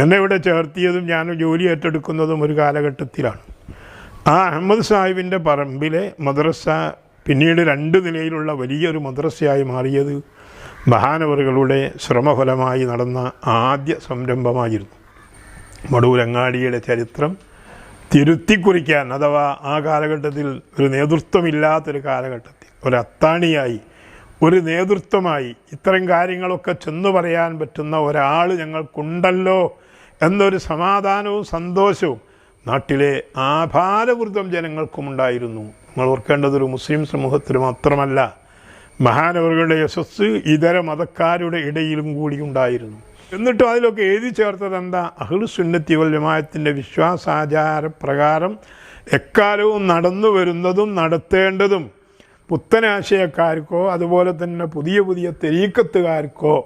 എന്നെ ഇവിടെ ചേർത്തിയതും ഞാൻ ജോലി ഏറ്റെടുക്കുന്നതും ഒരു കാലഘട്ടത്തിലാണ്. ആ അഹമ്മദ് സാഹിബിൻ്റെ പറമ്പിലെ മദ്രസ പിന്നീട് 2 നിലയിലുള്ള വലിയൊരു മദ്രസയായി മാറിയത് മഹാനവറുകളുടെ ശ്രമഫലമായി നടന്ന ആദ്യ സംരംഭമായിരുന്നു. മടൂരങ്ങാടിയുടെ ചരിത്രം തിരുത്തിക്കുറിക്കാൻ, അഥവാ ആ കാലഘട്ടത്തിൽ ഒരു നേതൃത്വമില്ലാത്തൊരു കാലഘട്ടത്തിൽ ഒരു അത്താണിയായി, ഒരു നേതൃത്വമായി ഇത്തരം കാര്യങ്ങളൊക്കെ ചെന്നു പറയാൻ പറ്റുന്ന ഒരാൾ ഞങ്ങൾക്കുണ്ടല്ലോ എന്നൊരു സമാധാനവും സന്തോഷവും നാട്ടിലെ ആഭാരവൃതം ജനങ്ങൾക്കുമുണ്ടായിരുന്നു. നമ്മൾ ഓർക്കേണ്ടതൊരു മുസ്ലിം സമൂഹത്തിൽ മാത്രമല്ല, മഹാനവറുകളുടെ യശസ് ഇതര മതക്കാരുടെ ഇടയിലും കൂടി ഉണ്ടായിരുന്നു. എന്നിട്ടും അതിലൊക്കെ എഴുതി ചേർത്തത് എന്താ? അഹ്ലുസുന്നത്തി വൽ ജമാഅത്തിൻ്റെ വിശ്വാസാചാര പ്രകാരം എക്കാലവും നടന്നു വരുന്നതും നടത്തേണ്ടതും പുത്തനാശയക്കാർക്കോ അതുപോലെ തന്നെ പുതിയ പുതിയ തെരീക്കത്തുകാർക്കോ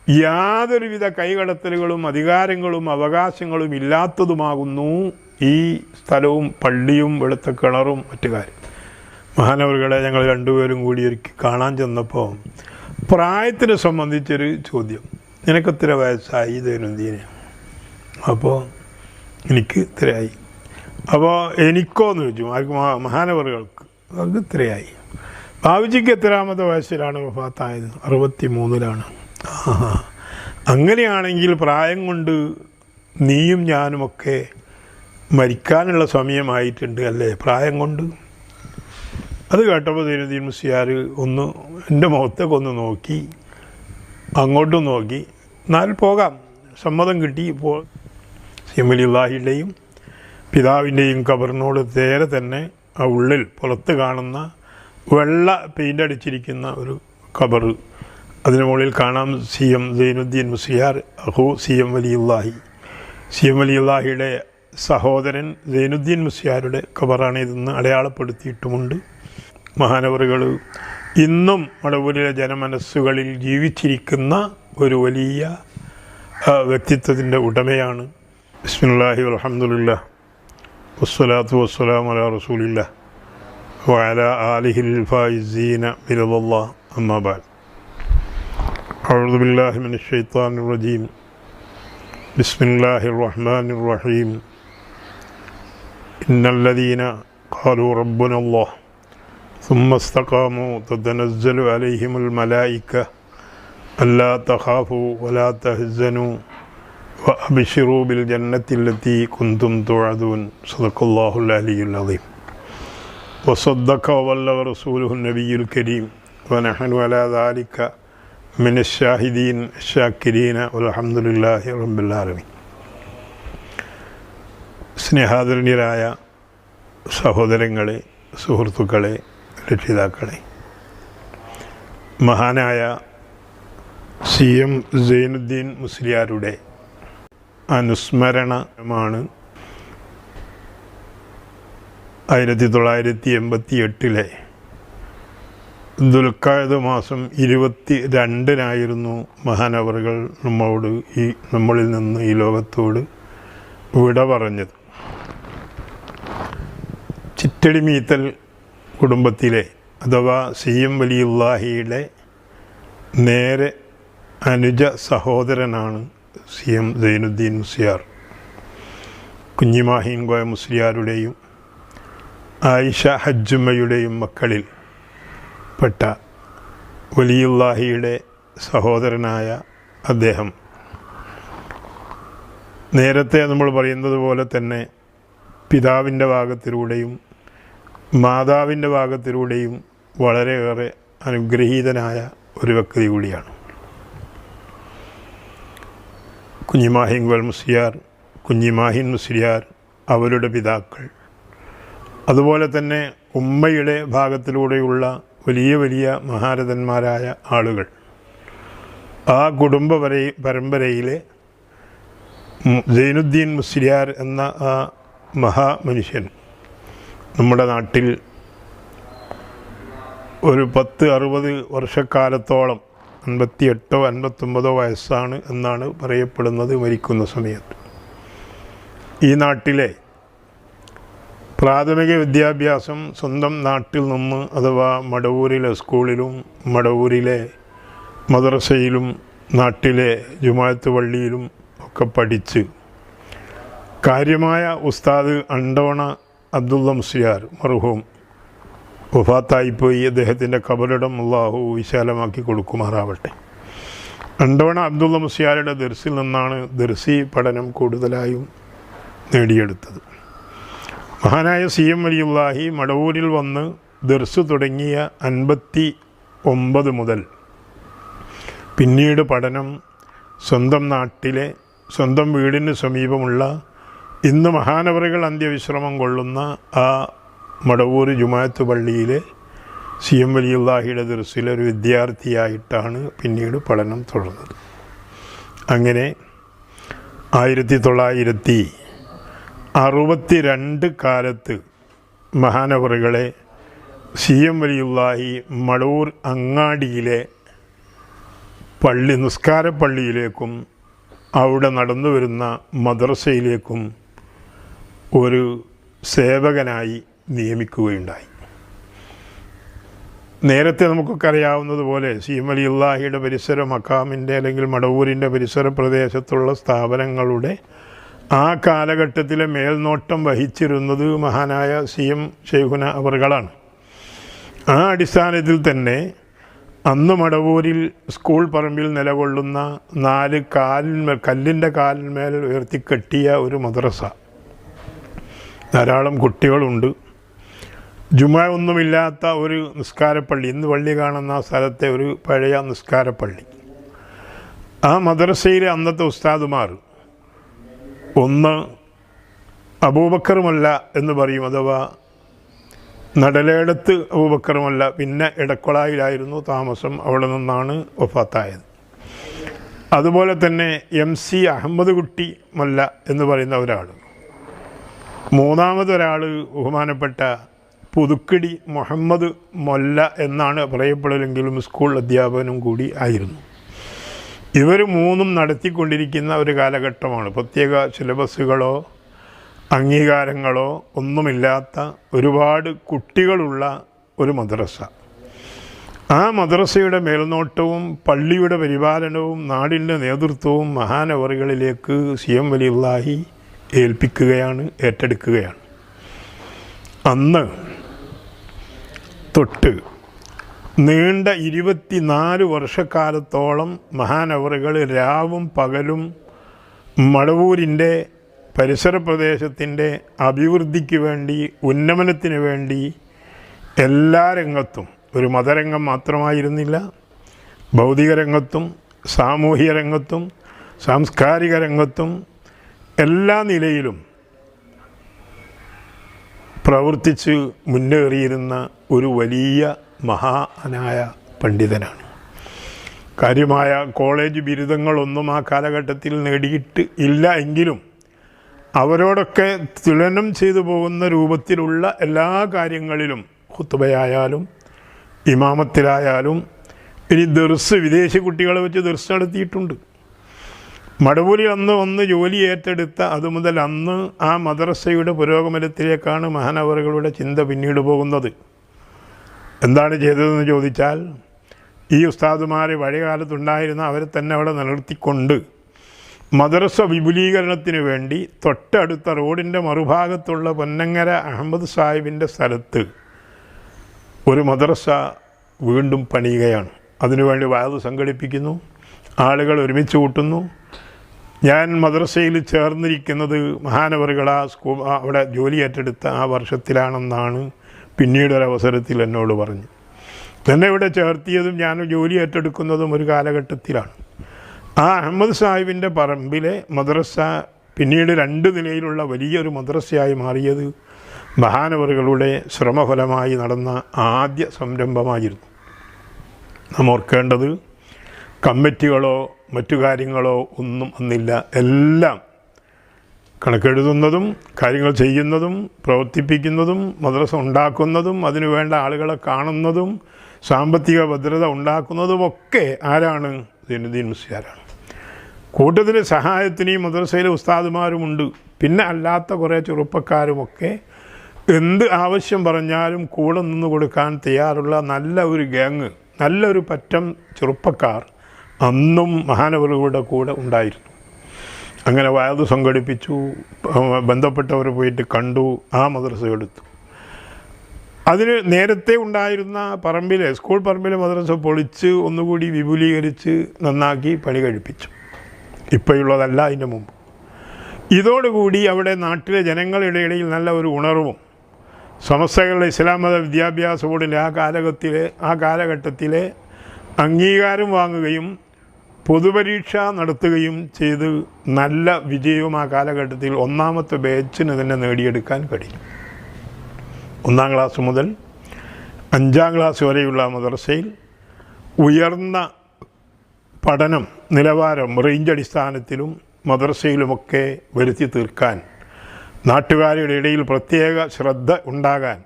യാതൊരുവിധ കൈകടത്തലുകളും അധികാരങ്ങളും അവകാശങ്ങളും ഇല്ലാത്തതുമാകുന്നു ഈ സ്ഥലവും പള്ളിയും വെളുത്ത കിണറും മറ്റു കാര്യം. മഹാനവറുകളെ ഞങ്ങൾ 2 പേരും കൂടി ഒരിക്കൽ കാണാൻ ചെന്നപ്പോൾ പ്രായത്തിനെ സംബന്ധിച്ചൊരു ചോദ്യം. നിനക്കെത്ര വയസ്സായി ദൈനംദിന? അപ്പോൾ എനിക്ക് ഇത്രയായി. അപ്പോൾ എനിക്കോ എന്ന് ചോദിച്ചു. ആർക്ക്? മഹാനവറുകൾക്ക്. അത് ഇത്രയായി. ബാബുജിക്ക് എത്രാമത്തെ വയസ്സിലാണ് വഫാത്തായത്? 63-ലാണ്. അങ്ങനെയാണെങ്കിൽ പ്രായം കൊണ്ട് നീയും ഞാനുമൊക്കെ മരിക്കാനുള്ള സമയമായിട്ടുണ്ട് അല്ലേ? പ്രായം കൊണ്ട്. അത് കേട്ടപ്പോൾ സൈനുദ്ദീൻ മുസ്ലിയാർ ഒന്ന് എൻ്റെ മുഖത്തേക്ക് ഒന്ന് നോക്കി, അങ്ങോട്ടും നോക്കി. എന്നാൽ പോകാം, സമ്മതം കിട്ടി. ഇപ്പോൾ സി.എം. വലിയുള്ളാഹിയുടെയും പിതാവിൻ്റെയും ഖബറിനോട് നേരെ തന്നെ ആ ഉള്ളിൽ പുറത്ത് കാണുന്ന വെള്ള പെയിൻ്റ് അടിച്ചിരിക്കുന്ന ഒരു ഖബർ, അതിന് മുകളിൽ കാണാം സി.എം. സൈനുദ്ദീൻ മുസ്ലിയാർ അഹു സി.എം. വലിയുള്ളാഹി. സി.എം. വലിയുള്ളാഹിയുടെ സഹോദരൻ സൈനുദ്ദീൻ മുസ്ലിയാരുടെ ഖബറാണ് ഇതെന്ന് അടയാളപ്പെടുത്തിയിട്ടുമുണ്ട്. മഹാനവറുകൾ ഇന്നും മടവൂരിലെ ജനമനസ്സുകളിൽ ജീവിച്ചിരിക്കുന്ന ഒരു വലിയ വ്യക്തിത്വത്തിൻ്റെ ഉടമയാണ്. ബിസ്മില്ലാഹി വൽഹംദുലില്ലാഹ് വസ്സലാത്തു വസ്സലാമു അലാ റസൂലില്ലാഹ് വഅലാ ആലിഹിൽ ഫായിസീന ബിറളില്ലാഹ് അമ്മാ ബഅദ്. അഊദു ബില്ലാഹി മിനശ് ശൈത്വാനിർ റജീം. ബിസ്മില്ലാഹിർ റഹ്മാനിർ റഹീം. ഇന്നല്ലദീന ഖാലൂ റബ്ബുനല്ലാഹ് ثم استقاموا تتنزل عليهم الملائكة ألا تخافوا ولا تحزنوا وأبشروا بالجنة التي كنتم توعدون. صدق الله العلي العظيم. وصدق وبلغ رسوله النبي الكريم ونحن على ذلك من الشاهدين الشاكرين والحمد لله رب العالمين. സ്നേഹാദരണീയരായ സഹോദരങ്ങളെ, സുഹൃത്തുക്കളെ, രക്ഷിതാക്കളെ, മഹാനായ സി.എം. സൈനുദ്ദീൻ മുസ്ലിയാരുടെ അനുസ്മരണമാണ് 1988 ദുൽഖഅദ് മാസം 22-നായിരുന്നു മഹാനവറുകൾ നമ്മളിൽ നിന്ന് ഈ ലോകത്തോട് വിട പറഞ്ഞത്. ചിറ്റടി മീത്തൽ കുടുംബത്തിലെ അഥവാ സി.എം. വലിയുള്ളാഹിയുടെ നേരെ അനുജ സഹോദരനാണ് സി.എം. സൈനുദ്ദീൻ മുസ്ലിയാർ. കുഞ്ഞിമാഹീൻ കോയ മുസ്ലിയാരുടെയും ആയിഷ ഹജ്ജുമ്മയുടെയും മക്കളിൽ പെട്ട വലിയുള്ളാഹിയുടെ സഹോദരനായ അദ്ദേഹം നേരത്തെ നമ്മൾ പറയുന്നത് പോലെ തന്നെ പിതാവിൻ്റെ ഭാഗത്തിലൂടെയും മാതാവിൻ്റെ ഭാഗത്തിലൂടെയും വളരെയേറെ അനുഗ്രഹീതനായ ഒരു വ്യക്തി കൂടിയാണ്. കുഞ്ഞിമാഹിൻ മുസ്ലിയാർ, കുഞ്ഞിമാഹിൻ മുസ്ലിയാർ, അവരുടെ പിതാക്കൾ, അതുപോലെ തന്നെ ഉമ്മയുടെ ഭാഗത്തിലൂടെയുള്ള വലിയ വലിയ മഹാരഥന്മാരായ ആളുകൾ, ആ കുടുംബ പരമ്പരയിലെ സൈനുദ്ദീൻ മുസ്ലിയാർ എന്ന ആ മഹാമനുഷ്യൻ നമ്മുടെ നാട്ടിൽ ഒരു 10-60 വർഷക്കാലത്തോളം 58-59 വയസ്സാണ് എന്നാണ് പറയപ്പെടുന്നത് മരിക്കുന്ന സമയത്ത്. ഈ നാട്ടിലെ പ്രാഥമിക വിദ്യാഭ്യാസം സ്വന്തം നാട്ടിൽ നിന്ന്, അഥവാ മടവൂരിലെ സ്കൂളിലും മടവൂരിലെ മദ്രസയിലും നാട്ടിലെ ജുമാഅത്ത് പള്ളിയിലും ഒക്കെ പഠിച്ച് കാര്യമായ ഉസ്താദ് അണ്ടോണ അബ്ദുള്ള മുസ്ലിയാർ മർഹൂം വഫാത്തായിപ്പോയി. അദ്ദേഹത്തിൻ്റെ ഖബറിടം അല്ലാഹു വിശാലമാക്കി കൊടുക്കുമാറാവട്ടെ. അണ്ടോണ അബ്ദുള്ള മുസ്ലിയാരുടെ ദർസിൽ നിന്നാണ് ദർസി പഠനം കൂടുതലായും നേടിയെടുത്തത്. മഹാനായ CM വലിയുല്ലാഹി മടവൂരിൽ വന്ന് ദർസ് തുടങ്ങിയ 59 മുതൽ പിന്നീട് പഠനം സ്വന്തം നാട്ടിലെ സ്വന്തം വീടിന് സമീപമുള്ള ഇന്ന് മഹാനവറുകൾ അന്ത്യവിശ്രമം കൊള്ളുന്ന ആ മടവൂർ ജുമാഅത്ത് പള്ളിയിലെ CM വലിയുല്ലാഹിയുടെ ദർസിലെ ഒരു വിദ്യാർത്ഥിയായിട്ടാണ് പിന്നീട് പഠനം തുടർന്നത്. അങ്ങനെ 1962 കാലത്ത് മഹാനവറുകളെ CM വലിയുല്ലാഹി മടവൂർ അങ്ങാടിയിലെ നിസ്കാരപ്പള്ളിയിലേക്കും അവിടെ നടന്നു വരുന്ന മദ്രസയിലേക്കും ഒരു സേവകനായി നിയമിക്കുകയുണ്ടായി. നേരത്തെ നമുക്കൊക്കെ അറിയാവുന്നതുപോലെ CM വലിയുല്ലാഹിയുടെ പരിസര മക്കാമിൻ്റെ അല്ലെങ്കിൽ മടവൂരിൻ്റെ പരിസര പ്രദേശത്തുള്ള സ്ഥാപനങ്ങളുടെ ആ കാലഘട്ടത്തിലെ മേൽനോട്ടം വഹിച്ചിരുന്നത് മഹാനായ CM ശൈഖുന അവറുകളാണ്. ആ അടിസ്ഥാനത്തിൽ തന്നെ അന്ന് മടവൂരിൽ സ്കൂൾ പറമ്പിൽ നിലകൊള്ളുന്ന 4 കല്ലിൻ്റെ കാലിന്മേൽ ഉയർത്തിക്കെട്ടിയ ഒരു മദ്രസ, ധാരാളം കുട്ടികളുണ്ട്, ജുമാ ഒന്നുമില്ലാത്ത ഒരു നിസ്കാരപ്പള്ളി, ഇന്ന് പള്ളി കാണുന്ന സ്ഥലത്തെ ഒരു പഴയ നിസ്കാരപ്പള്ളി. ആ മദ്രസയിലെ അന്നത്തെ ഉസ്താദുമാർ ഒന്ന് അബൂബക്കർ മൊല്ല എന്ന് പറയും, അഥവാ നടലേടത്ത് അബൂബക്കർ മൊല്ല, പിന്നെ ഇടക്കൊളായിലായിരുന്നു താമസം, അവിടെ നിന്നാണ് വഫാത്തായത്. അതുപോലെ തന്നെ MC അഹമ്മദ് കുട്ടി മൊല്ല എന്ന് പറയുന്ന ഒരാൾ, മൂന്നാമതൊരാൾ ബഹുമാനപ്പെട്ട പുതുക്കിടി മുഹമ്മദ് മൊല്ല എന്നാണ് പറയപ്പെടലെങ്കിലും സ്കൂൾ അധ്യാപകനും കൂടി ആയിരുന്നു. ഇവർ മൂന്നും നടത്തിക്കൊണ്ടിരിക്കുന്ന ഒരു കാലഘട്ടമാണ്. പ്രത്യേക സിലബസുകളോ അംഗീകാരങ്ങളോ ഒന്നുമില്ലാത്ത ഒരുപാട് കുട്ടികളുള്ള ഒരു മദ്രസ. ആ മദ്രസയുടെ മേൽനോട്ടവും പള്ളിയുടെ പരിപാലനവും നാടിൻ്റെ നേതൃത്വവും മഹാനവറുകളിലേക്ക് CM വലിയുല്ലാഹി ഏറ്റെടുക്കുകയാണ്. അന്ന് തൊട്ട് നീണ്ട 24 വർഷക്കാലത്തോളം മഹാനവറുകൾ രാവും പകലും മടവൂരിൻ്റെ പരിസര പ്രദേശത്തിൻ്റെ അഭിവൃദ്ധിക്ക് വേണ്ടി, ഉന്നമനത്തിന് വേണ്ടി എല്ലാ രംഗത്തും, ഒരു മതരംഗം മാത്രമായിരുന്നില്ല, ഭൗതിക രംഗത്തും സാമൂഹിക രംഗത്തും സാംസ്കാരിക രംഗത്തും എല്ലാ നിലയിലും പ്രവർത്തിച്ച് മുന്നേറിയിരുന്ന ഒരു വലിയ മഹാനായ പണ്ഡിതനാണ്. കാര്യമായ കോളേജ് ബിരുദങ്ങളൊന്നും ആ കാലഘട്ടത്തിൽ നേടിയിട്ട് ഇല്ല എങ്കിലും അവരോടൊക്കെ തുലനം ചെയ്തു പോകുന്ന രൂപത്തിലുള്ള എല്ലാ കാര്യങ്ങളിലും, ഖുത്ബയായാലും ഇമാമത്തിലായാലും, ഇനി ദർസ് വിദേശി കുട്ടികളെ വെച്ച് ദർസ് നടത്തിയിട്ടുണ്ട്. മടവൂരിൽ അന്ന് വന്ന് ജോലി ഏറ്റെടുത്ത അതുമുതൽ അന്ന് ആ മദ്രസയുടെ പുരോഗമനത്തിലേക്കാണ് മഹാനവറുകളുടെ ചിന്ത പിന്നീട് പോകുന്നത്. എന്താണ് ചെയ്തതെന്ന് ചോദിച്ചാൽ, ഈ ഉസ്താദുമാർ പഴയ കാലത്തുണ്ടായിരുന്ന അവരെ തന്നെ അവിടെ നിലനിർത്തിക്കൊണ്ട് മദ്രസ വിപുലീകരണത്തിന് വേണ്ടി തൊട്ടടുത്ത റോഡിൻ്റെ മറുഭാഗത്തുള്ള പൊന്നങ്ങര അഹമ്മദ് സാഹിബിൻ്റെ സ്ഥലത്ത് ഒരു മദ്രസ വീണ്ടും പണിയുകയാണ്. അതിനുവേണ്ടി വഅദ് സംഘടിപ്പിക്കുന്നു, ആളുകൾ ഒരുമിച്ച് കൂട്ടുന്നു. ഞാൻ മദ്രസയിൽ ചേർന്നിരിക്കുന്നത് മഹാനവറുകൾ അവിടെ ജോലി ഏറ്റെടുത്ത ആ വർഷത്തിലാണെന്നാണ് പിന്നീടൊരവസരത്തിൽ എന്നോട് പറഞ്ഞു. എന്നെ ഇവിടെ ചേർത്തിയതും ഞാൻ ജോലി ഏറ്റെടുക്കുന്നതും ഒരു കാലഘട്ടത്തിലാണ്. ആ അഹമ്മദ് സാഹിബിൻ്റെ പറമ്പിലെ മദ്രസ പിന്നീട് 2 നിലയിലുള്ള വലിയൊരു മദ്രസയായി മാറിയത് മഹാനവറുകളുടെ ശ്രമഫലമായി നടന്ന ആദ്യ സംരംഭമായിരുന്നു. നാം ഓർക്കേണ്ടത്, കമ്മിറ്റികളോ മറ്റു കാര്യങ്ങളോ ഒന്നും അന്നില്ല. എല്ലാം കണക്കെഴുതുന്നതും കാര്യങ്ങൾ ചെയ്യുന്നതും പ്രവർത്തിപ്പിക്കുന്നതും മദ്രസ ഉണ്ടാക്കുന്നതും അതിനുവേണ്ട ആളുകളെ കാണുന്നതും സാമ്പത്തിക ഭദ്രത ഉണ്ടാക്കുന്നതുമൊക്കെ ആരാണ്? സൈനുദ്ദീൻ മുസ്ലിയാരാണ്. കൂട്ടത്തിന് സഹായത്തിന് ഈ മദ്രസയിലെ ഉസ്താദുമാരുമുണ്ട്. പിന്നെ അല്ലാത്ത കുറേ ചെറുപ്പക്കാരുമൊക്കെ എന്ത് ആവശ്യം പറഞ്ഞാലും കൂടെ നിന്ന് കൊടുക്കാൻ തയ്യാറുള്ള നല്ല ഒരു ഗ്യാങ്, നല്ലൊരു പറ്റം ചെറുപ്പക്കാർ അന്നും മഹാനവറുകളുടെ കൂടെ ഉണ്ടായിരുന്നു. അങ്ങനെ വയത് സംഘടിപ്പിച്ചു, ബന്ധപ്പെട്ടവർ പോയിട്ട് കണ്ടു, ആ മദ്രസ എടുത്തു. അതിന് നേരത്തെ ഉണ്ടായിരുന്ന പറമ്പിലെ സ്കൂൾ പറമ്പിലെ മദ്രസ പൊളിച്ച് ഒന്നുകൂടി വിപുലീകരിച്ച് നന്നാക്കി പണി കഴിപ്പിച്ചു. ഇപ്പോഴുള്ളതല്ല, അതിൻ്റെ മുമ്പ്. ഇതോടുകൂടി അവിടെ നാട്ടിലെ ജനങ്ങളുടെ ഇടയിൽ നല്ല ഒരു ഉണർവും സമസ്തകളുടെ ഇസ്ലാം മത വിദ്യാഭ്യാസ ബോർഡിൻ്റെ ആ കാലഘട്ടത്തിലെ അംഗീകാരം വാങ്ങുകയും പൊതുപരീക്ഷ നടത്തുകയും ചെയ്ത് നല്ല വിജയവും ആ കാലഘട്ടത്തിൽ ഒന്നാമത്തെ ബാച്ചിന് തന്നെ നേടിയെടുക്കാൻ കഴിയും. 1-ാം ക്ലാസ് മുതൽ 5-ാം ക്ലാസ് വരെയുള്ള മദ്രസയിൽ ഉയർന്ന പഠനം നിലവാരം റേഞ്ച് അടിസ്ഥാനത്തിലും മദ്രസയിലുമൊക്കെ വരുത്തി തീർക്കാൻ, നാട്ടുകാരുടെ ഇടയിൽ പ്രത്യേക ശ്രദ്ധ ഉണ്ടാകാൻ,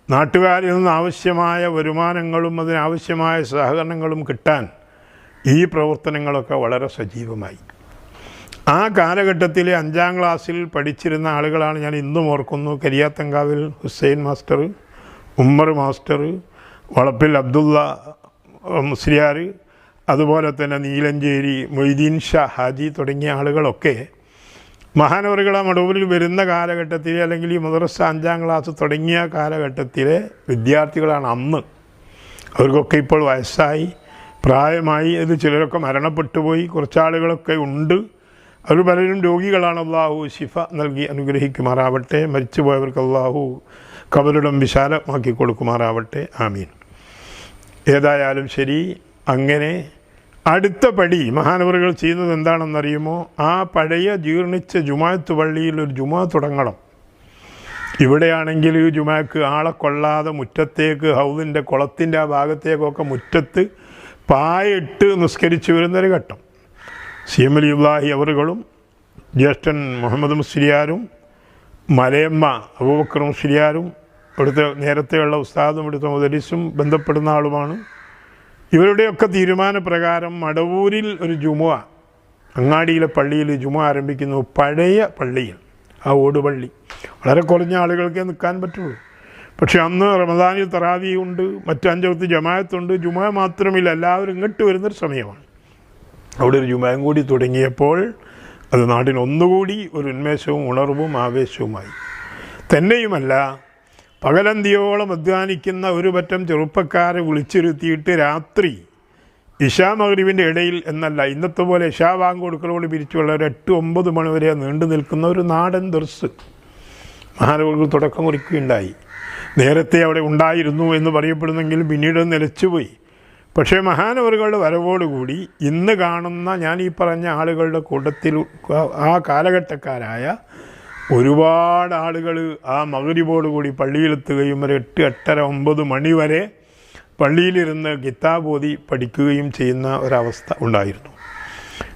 നാട്ടുകാരിൽ നിന്ന് ആവശ്യമായ വരുമാനങ്ങളും അതിനാവശ്യമായ സഹകരണങ്ങളും കിട്ടാൻ ഈ പ്രവർത്തനങ്ങളൊക്കെ വളരെ സജീവമായി. ആ കാലഘട്ടത്തിലെ 5-ാം ക്ലാസ്സിൽ പഠിച്ചിരുന്ന ആളുകളാണ് ഞാൻ ഇന്നും ഓർക്കുന്നു. കരിയാത്തങ്കാവിൽ ഹുസൈൻ മാസ്റ്റർ, ഉമ്മർ മാസ്റ്റർ, വളപ്പിൽ അബ്ദുള്ള മുസ്ലിയാർ, അതുപോലെ തന്നെ നീലഞ്ചേരി മൊയ്തീൻ ഷാ ഹാജി തുടങ്ങിയ ആളുകളൊക്കെ മഹാനവറുകളെ മടവൂരിൽ വരുന്ന കാലഘട്ടത്തിൽ, അല്ലെങ്കിൽ ഈ മദ്രസ 5-ാം ക്ലാസ് തുടങ്ങിയ കാലഘട്ടത്തിലെ വിദ്യാർത്ഥികളാണ് അന്ന്. അവർക്കൊക്കെ ഇപ്പോൾ വയസ്സായി, പ്രായമായി, അത് ചിലരൊക്കെ മരണപ്പെട്ടു പോയി, കുറച്ചാളുകളൊക്കെ ഉണ്ട്. അവർ പലരും രോഗികളാണ്. അള്ളാഹു ശിഫ നൽകി അനുഗ്രഹിക്കുമാറാവട്ടെ. മരിച്ചുപോയവർക്ക് അള്ളാഹു കബറിടം വിശാലമാക്കി കൊടുക്കുമാറാവട്ടെ. ആമീൻ. ഏതായാലും ശരി, അങ്ങനെ അടുത്ത പടി മഹാനവറുകൾ ചെയ്യുന്നത് എന്താണെന്നറിയുമോ? ആ പഴയ ജീർണിച്ച ജുമാഅത്ത് പള്ളിയിൽ ഒരു ജുമാ തുടങ്ങണം. ഇവിടെയാണെങ്കിൽ ജുമാക്ക് ആളെ കൊള്ളാതെ മുറ്റത്തേക്ക്, ഹൗദിൻ്റെ കുളത്തിൻ്റെ ആ ഭാഗത്തേക്കൊക്കെ മുറ്റത്ത് പായിട്ട് നിസ്കരിച്ചു വരുന്നൊരു ഘട്ടം. CM അലിയുല്ലാഹി അവറുകളും ജ്യേഷ്ഠൻ മുഹമ്മദ് മുസ്ലിയാരും മലയമ്മ അബൂബക്കർ മുസ്ലിയാരും ഇവിടുത്തെ നേരത്തെയുള്ള ഉസ്താദും ഇവിടുത്തെ മുദരിസും ബന്ധപ്പെടുന്ന ആളുമാണ്. ഇവരുടെയൊക്കെ തീരുമാനപ്രകാരം മടവൂരിൽ ഒരു ജുമുഅ, അങ്ങാടിയിലെ പള്ളിയിൽ ജുമുഅ ആരംഭിക്കുന്നു. പഴയ പള്ളിയിൽ, ആ ഓടുപള്ളി. വളരെ കുറഞ്ഞ ആളുകൾക്കേ നിൽക്കാൻ പറ്റുള്ളൂ. പക്ഷെ അന്ന് റമദാനിൽ തറാവി ഉണ്ട്, മറ്റ് 5 വക്ത് ജമാഅത്തുണ്ട്. ജുമുഅ മാത്രമില്ല, എല്ലാവരും ഇങ്ങോട്ട് വരുന്നൊരു സമയമാണ്. അവിടെ ഒരു ജുമുഅയും കൂടി തുടങ്ങിയപ്പോൾ അത് നാട്ടിന് ഒന്നുകൂടി ഒരു ഉന്മേഷവും ഉണർവും ആവേശവുമായി. തന്നെയുമല്ല, പകലന്തിയോളം അധ്വാനിക്കുന്ന ഒരു പറ്റം ചെറുപ്പക്കാരെ വിളിച്ചിരുത്തിയിട്ട് രാത്രി ഇശാ മഗ്രിബിൻ്റെ ഇടയിൽ എന്നല്ല, ഇന്നത്തെ പോലെ ഇശാ ബാങ്ക് കൊടുക്കലോട് പിരിച്ചുള്ള ഒരു 8-9 മണി വരെ നീണ്ടു നിൽക്കുന്ന ഒരു നാടൻ ദർസ് മഹാനവറുകൾ തുടക്കം കുറിക്കുകയുണ്ടായി. നേരത്തെ അവിടെ ഉണ്ടായിരുന്നു എന്ന് പറയപ്പെടുന്നെങ്കിലും പിന്നീട് നിലച്ചുപോയി. പക്ഷേ മഹാനവറുകളുടെ വരവോടുകൂടി ഇന്ന് കാണുന്ന ഞാൻ ഈ പറഞ്ഞ ആളുകളുടെ കൂട്ടത്തിൽ ആ കാലഘട്ടക്കാരായ ഒരുപാട് ആളുകൾ ആ മഗ്രിബോടുകൂടി പള്ളിയിലെത്തുകയും ഒരു 8-8:30-9 മണി വരെ പള്ളിയിലിരുന്ന് കിതാബ് ഓതി പഠിക്കുകയും ചെയ്യുന്ന ഒരവസ്ഥ ഉണ്ടായിരുന്നു.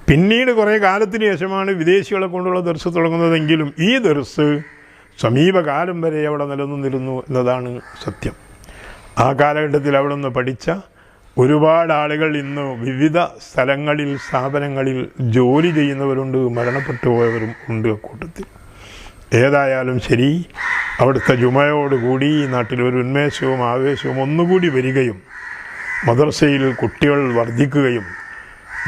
പിന്നീട് കുറേ കാലത്തിന് ശേഷമാണ് വിദേശികളെ കൊണ്ടുള്ള ദർസ് തുടങ്ങുന്നതെങ്കിലും ഈ ദർസ് സമീപകാലം വരെ അവിടെ നിലനിന്നിരുന്നു എന്നതാണ് സത്യം. ആ കാലഘട്ടത്തിൽ അവിടെ നിന്ന് പഠിച്ച ഒരുപാട് ആളുകൾ ഇന്ന് വിവിധ സ്ഥലങ്ങളിൽ, സ്ഥാപനങ്ങളിൽ ജോലി ചെയ്യുന്നവരുണ്ട്, മരണപ്പെട്ടു പോയവരും ഉണ്ട് കൂട്ടത്തിൽ. ഏതായാലും ശരി, അവിടുത്തെ ജുമയോടുകൂടി നാട്ടിലൊരു ഉന്മേഷവും ആവേശവും ഒന്നുകൂടി വരികയും മദ്രസയിൽ കുട്ടികൾ വർദ്ധിക്കുകയും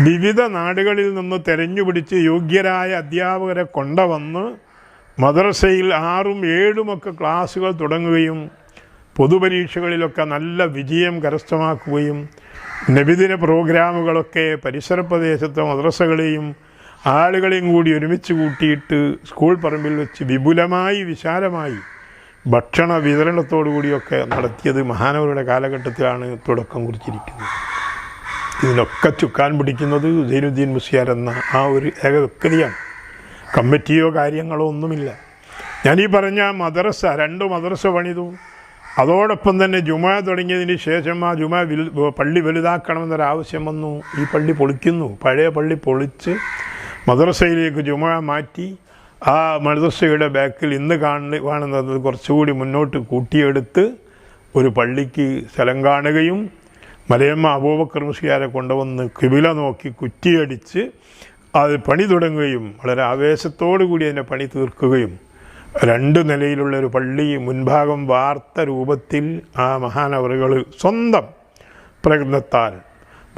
വിവിധ നാടുകളിൽ നിന്ന് തെരഞ്ഞുപിടിച്ച് യോഗ്യരായ അധ്യാപകരെ കൊണ്ടുവന്ന് മദ്രസയിൽ 6ഉം 7ഉമൊക്കെ ക്ലാസ്സുകൾ തുടങ്ങുകയും പൊതുപരീക്ഷകളിലൊക്കെ നല്ല വിജയം കരസ്ഥമാക്കുകയും നബിദിന പ്രോഗ്രാമുകളൊക്കെ പരിസര പ്രദേശത്തെ മദ്രസകളെയും ആളുകളെയും കൂടി ഒരുമിച്ച് കൂട്ടിയിട്ട് സ്കൂൾ പറമ്പിൽ വെച്ച് വിപുലമായി വിശാലമായി ഭക്ഷണ വിതരണത്തോടുകൂടിയൊക്കെ നടത്തിയത് മഹാനവരുടെ കാലഘട്ടത്തിലാണ് തുടക്കം കുറിച്ചിരിക്കുന്നത്. ഇതിനൊക്കെ ചുക്കാൻ പിടിക്കുന്നത് സൈനുദ്ദീൻ മുസ്ലിയാർ എന്ന ആ ഒരു ഏക വ്യക്തിയാണ്. കമ്മിറ്റിയോ കാര്യങ്ങളോ ഒന്നുമില്ല. ഞാനീ പറഞ്ഞ മദ്രസ 2 മദ്രസ പണിതു. അതോടൊപ്പം തന്നെ ജുമുഅ തുടങ്ങിയതിന് ശേഷം ആ പള്ളി വലുതാക്കണമെന്നൊരാവശ്യം വന്നു. ഈ പള്ളി പൊളിക്കുന്നു. പഴയ പള്ളി പൊളിച്ച് മദ്രസയിലേക്ക് ജുമുഅ മാറ്റി ആ മദ്രസയുടെ ബാക്കിൽ ഇന്ന് കാണുന്നത് കുറച്ചുകൂടി മുന്നോട്ട് കൂട്ടിയെടുത്ത് ഒരു പള്ളിക്ക് സ്ഥലം കാണുകയും മലയമ്മ അബൂബക്കർ മുസ്ലിയാരെ കൊണ്ടുവന്ന് കിബില നോക്കി കുറ്റിയടിച്ച് അത് പണി തുടങ്ങുകയും വളരെ ആവേശത്തോടു കൂടി അതിൻ്റെ പണി തീർക്കുകയും 2 നിലയിലുള്ളൊരു പള്ളി മുൻഭാഗം വാർത്ത രൂപത്തിൽ ആ മഹാനവറുകൾ സ്വന്തം പ്രയത്നത്താൽ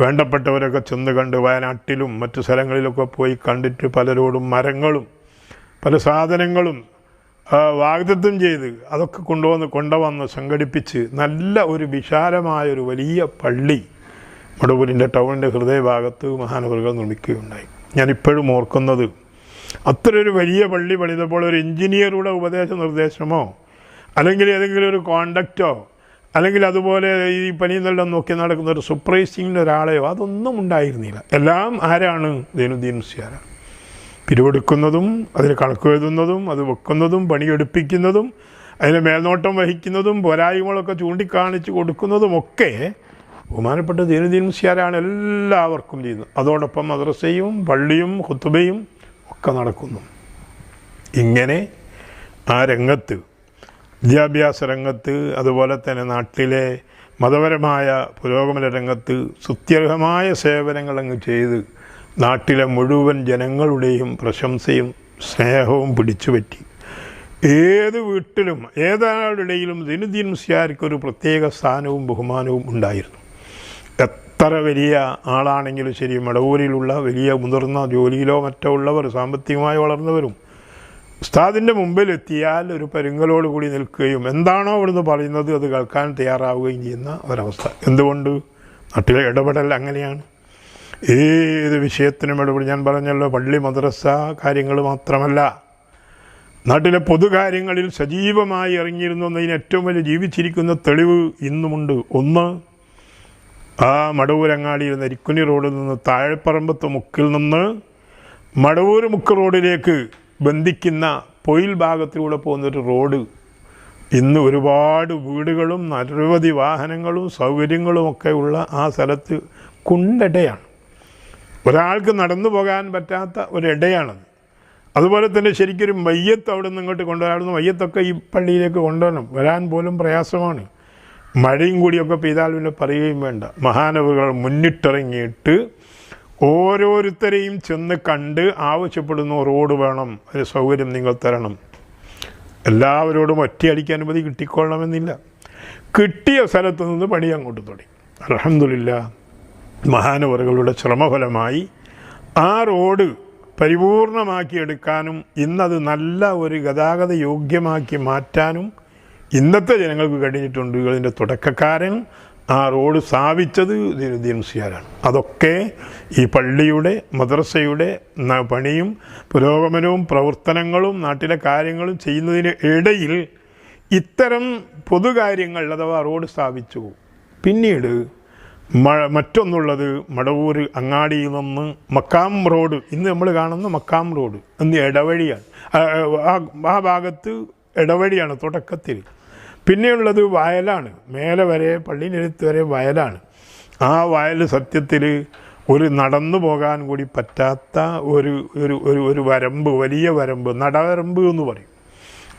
വേണ്ടപ്പെട്ടവരൊക്കെ ചെന്ന് കണ്ട് വയനാട്ടിലും മറ്റു സ്ഥലങ്ങളിലൊക്കെ പോയി കണ്ടിട്ട് പലരോടും മരങ്ങളും പല സാധനങ്ങളും വാഗ്ദത്തം ചെയ്ത് അതൊക്കെ കൊണ്ടുവന്ന് സംഘടിപ്പിച്ച് നല്ല ഒരു വിശാലമായൊരു വലിയ പള്ളി മടവൂരിൻ്റെ ടൗണിൻ്റെ ഹൃദയഭാഗത്ത് മഹാനവറുകൾ നിർമ്മിക്കുകയുണ്ടായി. ഞാനിപ്പോഴും ഓർക്കുന്നത്, അത്രയൊരു വലിയ പള്ളി പണിതപ്പോൾ ഒരു എഞ്ചിനീയറുടെ ഉപദേശ നിർദ്ദേശമോ അല്ലെങ്കിൽ ഏതെങ്കിലും ഒരു കോണ്ടക്റ്റോ അല്ലെങ്കിൽ അതുപോലെ ഈ പണിയെന്നെല്ലാം നോക്കി നടക്കുന്ന ഒരു സൂപ്പർവൈസിങ്ങിൻ്റെ ഒരാളെയോ അതൊന്നും ഉണ്ടായിരുന്നില്ല. എല്ലാം ആരാണ്? സൈനുദ്ദീൻ മുസ്ലിയാരാണ്. പിരിവെടുക്കുന്നതും അതിന് കണക്ക് എഴുതുന്നതും അത് വെക്കുന്നതും പണിയെടുപ്പിക്കുന്നതും അതിന് മേൽനോട്ടം വഹിക്കുന്നതും പോരായ്മകളൊക്കെ ചൂണ്ടിക്കാണിച്ച് കൊടുക്കുന്നതുമൊക്കെ ബഹുമാനപ്പെട്ട സൈനുദ്ദീൻ മുസ്ലിയാരാണ് എല്ലാവർക്കും ചെയ്യുന്നത്. അതോടൊപ്പം മദ്രസയും പള്ളിയും ഖുത്ബയും ഒക്കെ നടക്കുന്നു. ഇങ്ങനെ ആ രംഗത്ത്, വിദ്യാഭ്യാസ രംഗത്ത്, അതുപോലെ തന്നെ നാട്ടിലെ മതപരമായ പുരോഗമന രംഗത്ത് സുത്യർഹമായ സേവനങ്ങൾ അങ്ങ് ചെയ്ത് നാട്ടിലെ മുഴുവൻ ജനങ്ങളുടെയും പ്രശംസയും സ്നേഹവും പിടിച്ചുപറ്റി. ഏത് വീട്ടിലും ഏതൊരാളുടെയിലും സൈനുദ്ദീൻ മുസ്ലിയാർക്കൊരു പ്രത്യേക സ്ഥാനവും ബഹുമാനവും ഉണ്ടായിരുന്നു. എത്ര വലിയ ആളാണെങ്കിലും ശരി, മടവൂരിലുള്ള വലിയ മുതിർന്ന ജോലിയിലോ മറ്റോ ഉള്ളവർ, സാമ്പത്തികമായി വളർന്നവരും ഉസ്താദിൻ്റെ മുമ്പിലെത്തിയാൽ ഒരു പരുങ്ങലോട് കൂടി നിൽക്കുകയും എന്താണോ അവിടുന്ന് പറയുന്നത് അത് കേൾക്കാൻ തയ്യാറാവുകയും ചെയ്യുന്ന ഒരവസ്ഥ. എന്തുകൊണ്ട്? നാട്ടിലെ ഇടപെടൽ അങ്ങനെയാണ്. ഏത് വിഷയത്തിനും ഇടപെടും. ഞാൻ പറഞ്ഞല്ലോ, പള്ളി മദ്രസ കാര്യങ്ങൾ മാത്രമല്ല, നാട്ടിലെ പൊതുകാര്യങ്ങളിൽ സജീവമായി ഇറങ്ങിയിരുന്നു എന്നതിന് ഏറ്റവും വലിയ ജീവിച്ചിരിക്കുന്ന തെളിവ് ഇന്നുമുണ്ട്. ഒന്ന്, ആ മടവൂരങ്ങാടിയിൽ നരിക്കുനി റോഡിൽ നിന്ന് താഴെപ്പറമ്പത്ത് മുക്കിൽ നിന്ന് മടവൂർ മുക്ക് റോഡിലേക്ക് ബന്ധിക്കുന്ന പൊയിൽ ഭാഗത്തിലൂടെ പോകുന്നൊരു റോഡ് ഇന്ന് ഒരുപാട് വീടുകളും നിരവധി വാഹനങ്ങളും സൗകര്യങ്ങളുമൊക്കെ ഉള്ള ആ സ്ഥലത്ത് കുണ്ടിടയാണ്. ഒരാൾക്ക് നടന്നു പോകാൻ പറ്റാത്ത ഒരിടയാണത്. അതുപോലെ തന്നെ ശരിക്കൊരു മയ്യത്ത് അവിടെ നിന്ന് ഇങ്ങോട്ട് കൊണ്ടുവരാവുന്ന മയ്യത്തൊക്കെ ഈ പള്ളിയിലേക്ക് കൊണ്ടുവരണം. വരാൻ പോലും പ്രയാസമാണ്. മഴയും കൂടിയൊക്കെ പെയ്താൽ പിന്നെ പറയുകയും വേണ്ട. മഹാനവറുകൾ മുന്നിട്ടിറങ്ങിയിട്ട് ഓരോരുത്തരെയും ചെന്ന് കണ്ട് ആവശ്യപ്പെടുന്നു, റോഡ് വേണം, ഒരു സൗകര്യം നിങ്ങൾ തരണം. എല്ലാവരോടും ഒറ്റയടിക്ക് അനുമതി കിട്ടിക്കൊള്ളണമെന്നില്ല. കിട്ടിയ സ്ഥലത്ത് നിന്ന് പണി അങ്ങോട്ട് തുടങ്ങി. അൽഹംദുലില്ലാഹ്, മഹാനവറുകളുടെ ശ്രമഫലമായി ആ റോഡ് പരിപൂർണമാക്കിയെടുക്കാനും ഇന്നത് നല്ല ഒരു ഗതാഗത യോഗ്യമാക്കി മാറ്റാനും ഇന്നത്തെ ജനങ്ങൾക്ക് കഴിഞ്ഞിട്ടുണ്ട്. ഇതിൻ്റെ തുടക്കക്കാരൻ ആ റോഡ് സ്ഥാപിച്ചത് സൈനുദ്ദീൻ മുസ്ലിയാരാണ്. അതൊക്കെ ഈ പള്ളിയുടെ മദ്രസയുടെ പണിയും പുരോഗമനവും പ്രവർത്തനങ്ങളും നാട്ടിലെ കാര്യങ്ങളും ചെയ്യുന്നതിന് ഇടയിൽ ഇത്തരം പൊതുകാര്യങ്ങൾ അഥവാ റോഡ് സ്ഥാപിച്ചു. പിന്നീട് മറ്റൊന്നുള്ളത് മടവൂർ അങ്ങാടിയിൽ നിന്ന് മക്കാം റോഡ്, ഇന്ന് നമ്മൾ കാണുന്ന മക്കാം റോഡ് അന്ന് ഇടവഴിയാണ്. ആ ഭാഗത്ത് ഇടവഴിയാണ് തുടക്കത്തിൽ. പിന്നെയുള്ളത് വയലാണ്, മേലെ വരെ പള്ളിയിലെടുത്ത് വരെ വയലാണ്. ആ വയൽ സത്യത്തിൽ ഒരു നടന്നു പോകാൻ കൂടി പറ്റാത്ത ഒരു വരമ്പ്, വലിയ വരമ്പ്, നടവരമ്പ് എന്ന് പറയും.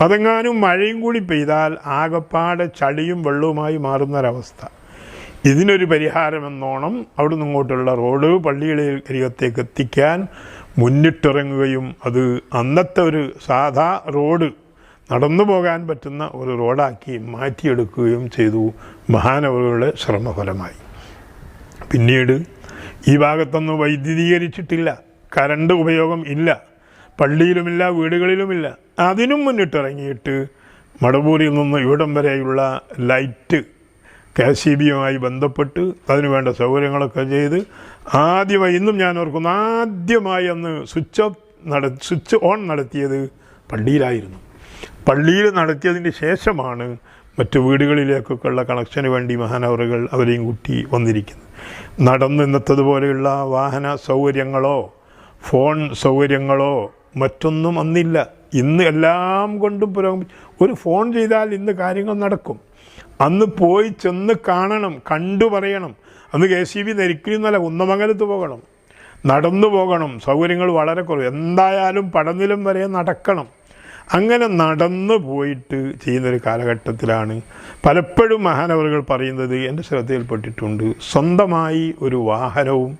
അതെങ്ങാനും മഴയും കൂടി പെയ്താൽ ആകപ്പാടെ ചളിയും വെള്ളവുമായി മാറുന്നൊരവസ്ഥ. ഇതിനൊരു പരിഹാരമെന്നോണം അവിടെ നിന്ന് ഇങ്ങോട്ടുള്ള റോഡ് പള്ളിയുടെ അരികത്തേക്ക് എത്തിക്കാൻ മുന്നിട്ടിറങ്ങുകയും അത് അന്നത്തെ ഒരു സാധാ റോഡ്, നടന്നു പോകാൻ പറ്റുന്ന ഒരു റോഡാക്കി മാറ്റിയെടുക്കുകയും ചെയ്തു മഹാനവറുകളുടെ ശ്രമഫലമായി. പിന്നീട് ഈ ഭാഗത്തൊന്നും വൈദ്യുതീകരിച്ചിട്ടില്ല, കറണ്ട് ഉപയോഗം ഇല്ല, പള്ളിയിലുമില്ല, വീടുകളിലുമില്ല. അതിനും മുന്നിട്ടിറങ്ങിയിട്ട് മടവൂരിൽ നിന്ന് ഇവിടം വരെയുള്ള ലൈറ്റ് KCBയുമായി ബന്ധപ്പെട്ട് അതിനു വേണ്ട സൗകര്യങ്ങളൊക്കെ ചെയ്ത് ആദ്യമായി, ഇന്നും ഞാൻ ഓർക്കുന്നു, ആദ്യമായി അന്ന് സ്വിച്ച് ഓൺ നടത്തിയത് പള്ളിയിലായിരുന്നു. പള്ളിയിൽ നടത്തിയതിന് ശേഷമാണ് മറ്റു വീടുകളിലേക്കൊക്കെ ഉള്ള കണക്ഷന് വേണ്ടി മഹാനവറുകൾ അവരെയും കൂട്ടി വന്നിരിക്കുന്നത്. നടന്ന് ഇന്നത്തതുപോലെയുള്ള വാഹന സൗകര്യങ്ങളോ ഫോൺ സൗകര്യങ്ങളോ മറ്റൊന്നും അന്നില്ല. ഇന്ന് എല്ലാം കൊണ്ടും പുരോഗമിച്ചു. ഒരു ഫോൺ ചെയ്താൽ ഇന്ന് കാര്യങ്ങൾ നടക്കും. അന്ന് പോയി ചെന്ന് കാണണം, കണ്ടു പറയണം. അന്ന് KCB നരിക്കുന്നില്ല, കുന്നമംഗലത്ത് പോകണം, നടന്നു പോകണം, സൗകര്യങ്ങൾ വളരെ കുറവ്. എന്തായാലും പടനിലം വരെ നടക്കണം. അങ്ങനെ നടന്നു പോയിട്ട് ചെയ്യുന്നൊരു കാലഘട്ടത്തിലാണ് പലപ്പോഴും മഹാനവറുകൾ പറയുന്നത് എൻ്റെ ശ്രദ്ധയിൽപ്പെട്ടിട്ടുണ്ട്. സ്വന്തമായി ഒരു വാഹനവും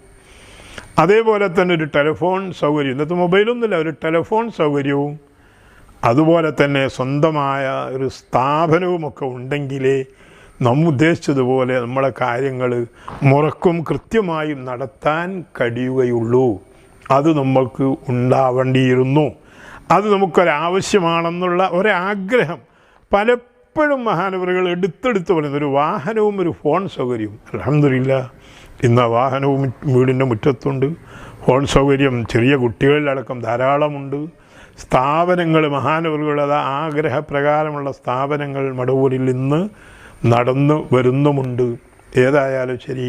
അതേപോലെ തന്നെ ഒരു ടെലിഫോൺ സൗകര്യം, ഇന്നത്തെ മൊബൈലൊന്നുമില്ല, ഒരു ടെലിഫോൺ സൗകര്യവും അതുപോലെ തന്നെ സ്വന്തമായ ഒരു സ്ഥാപനവുമൊക്കെ ഉണ്ടെങ്കിലേ നാം ഉദ്ദേശിച്ചതുപോലെ നമ്മളെ കാര്യങ്ങൾ മുറക്കും കൃത്യമായും നടത്താൻ കഴിയുകയുള്ളൂ. അത് നമ്മൾക്ക് ഉണ്ടാവേണ്ടിയിരുന്നു. അത് നമുക്കൊരാവശ്യമാണെന്നുള്ള ഒരാഗ്രഹം പലപ്പോഴും മഹാനവറുകൾ എടുത്തെടുത്ത് പറയുന്നത് ഒരു വാഹനവും ഒരു ഫോൺ സൗകര്യവും. അൽഹംദുലില്ലാഹ് ഇന്ന് ആ വാഹനവും വീടിൻ്റെ മുറ്റത്തുണ്ട്, ഫോൺ സൗകര്യം ചെറിയ കുട്ടികളിലടക്കം ധാരാളമുണ്ട്. സ്ഥാപനങ്ങൾ മഹാനവറുകളുടെ ആഗ്രഹപ്രകാരമുള്ള സ്ഥാപനങ്ങൾ മടവൂരിൽ ഇന്ന് നടന്നു വരുന്നുമുണ്ട്. ഏതായാലും ശരി,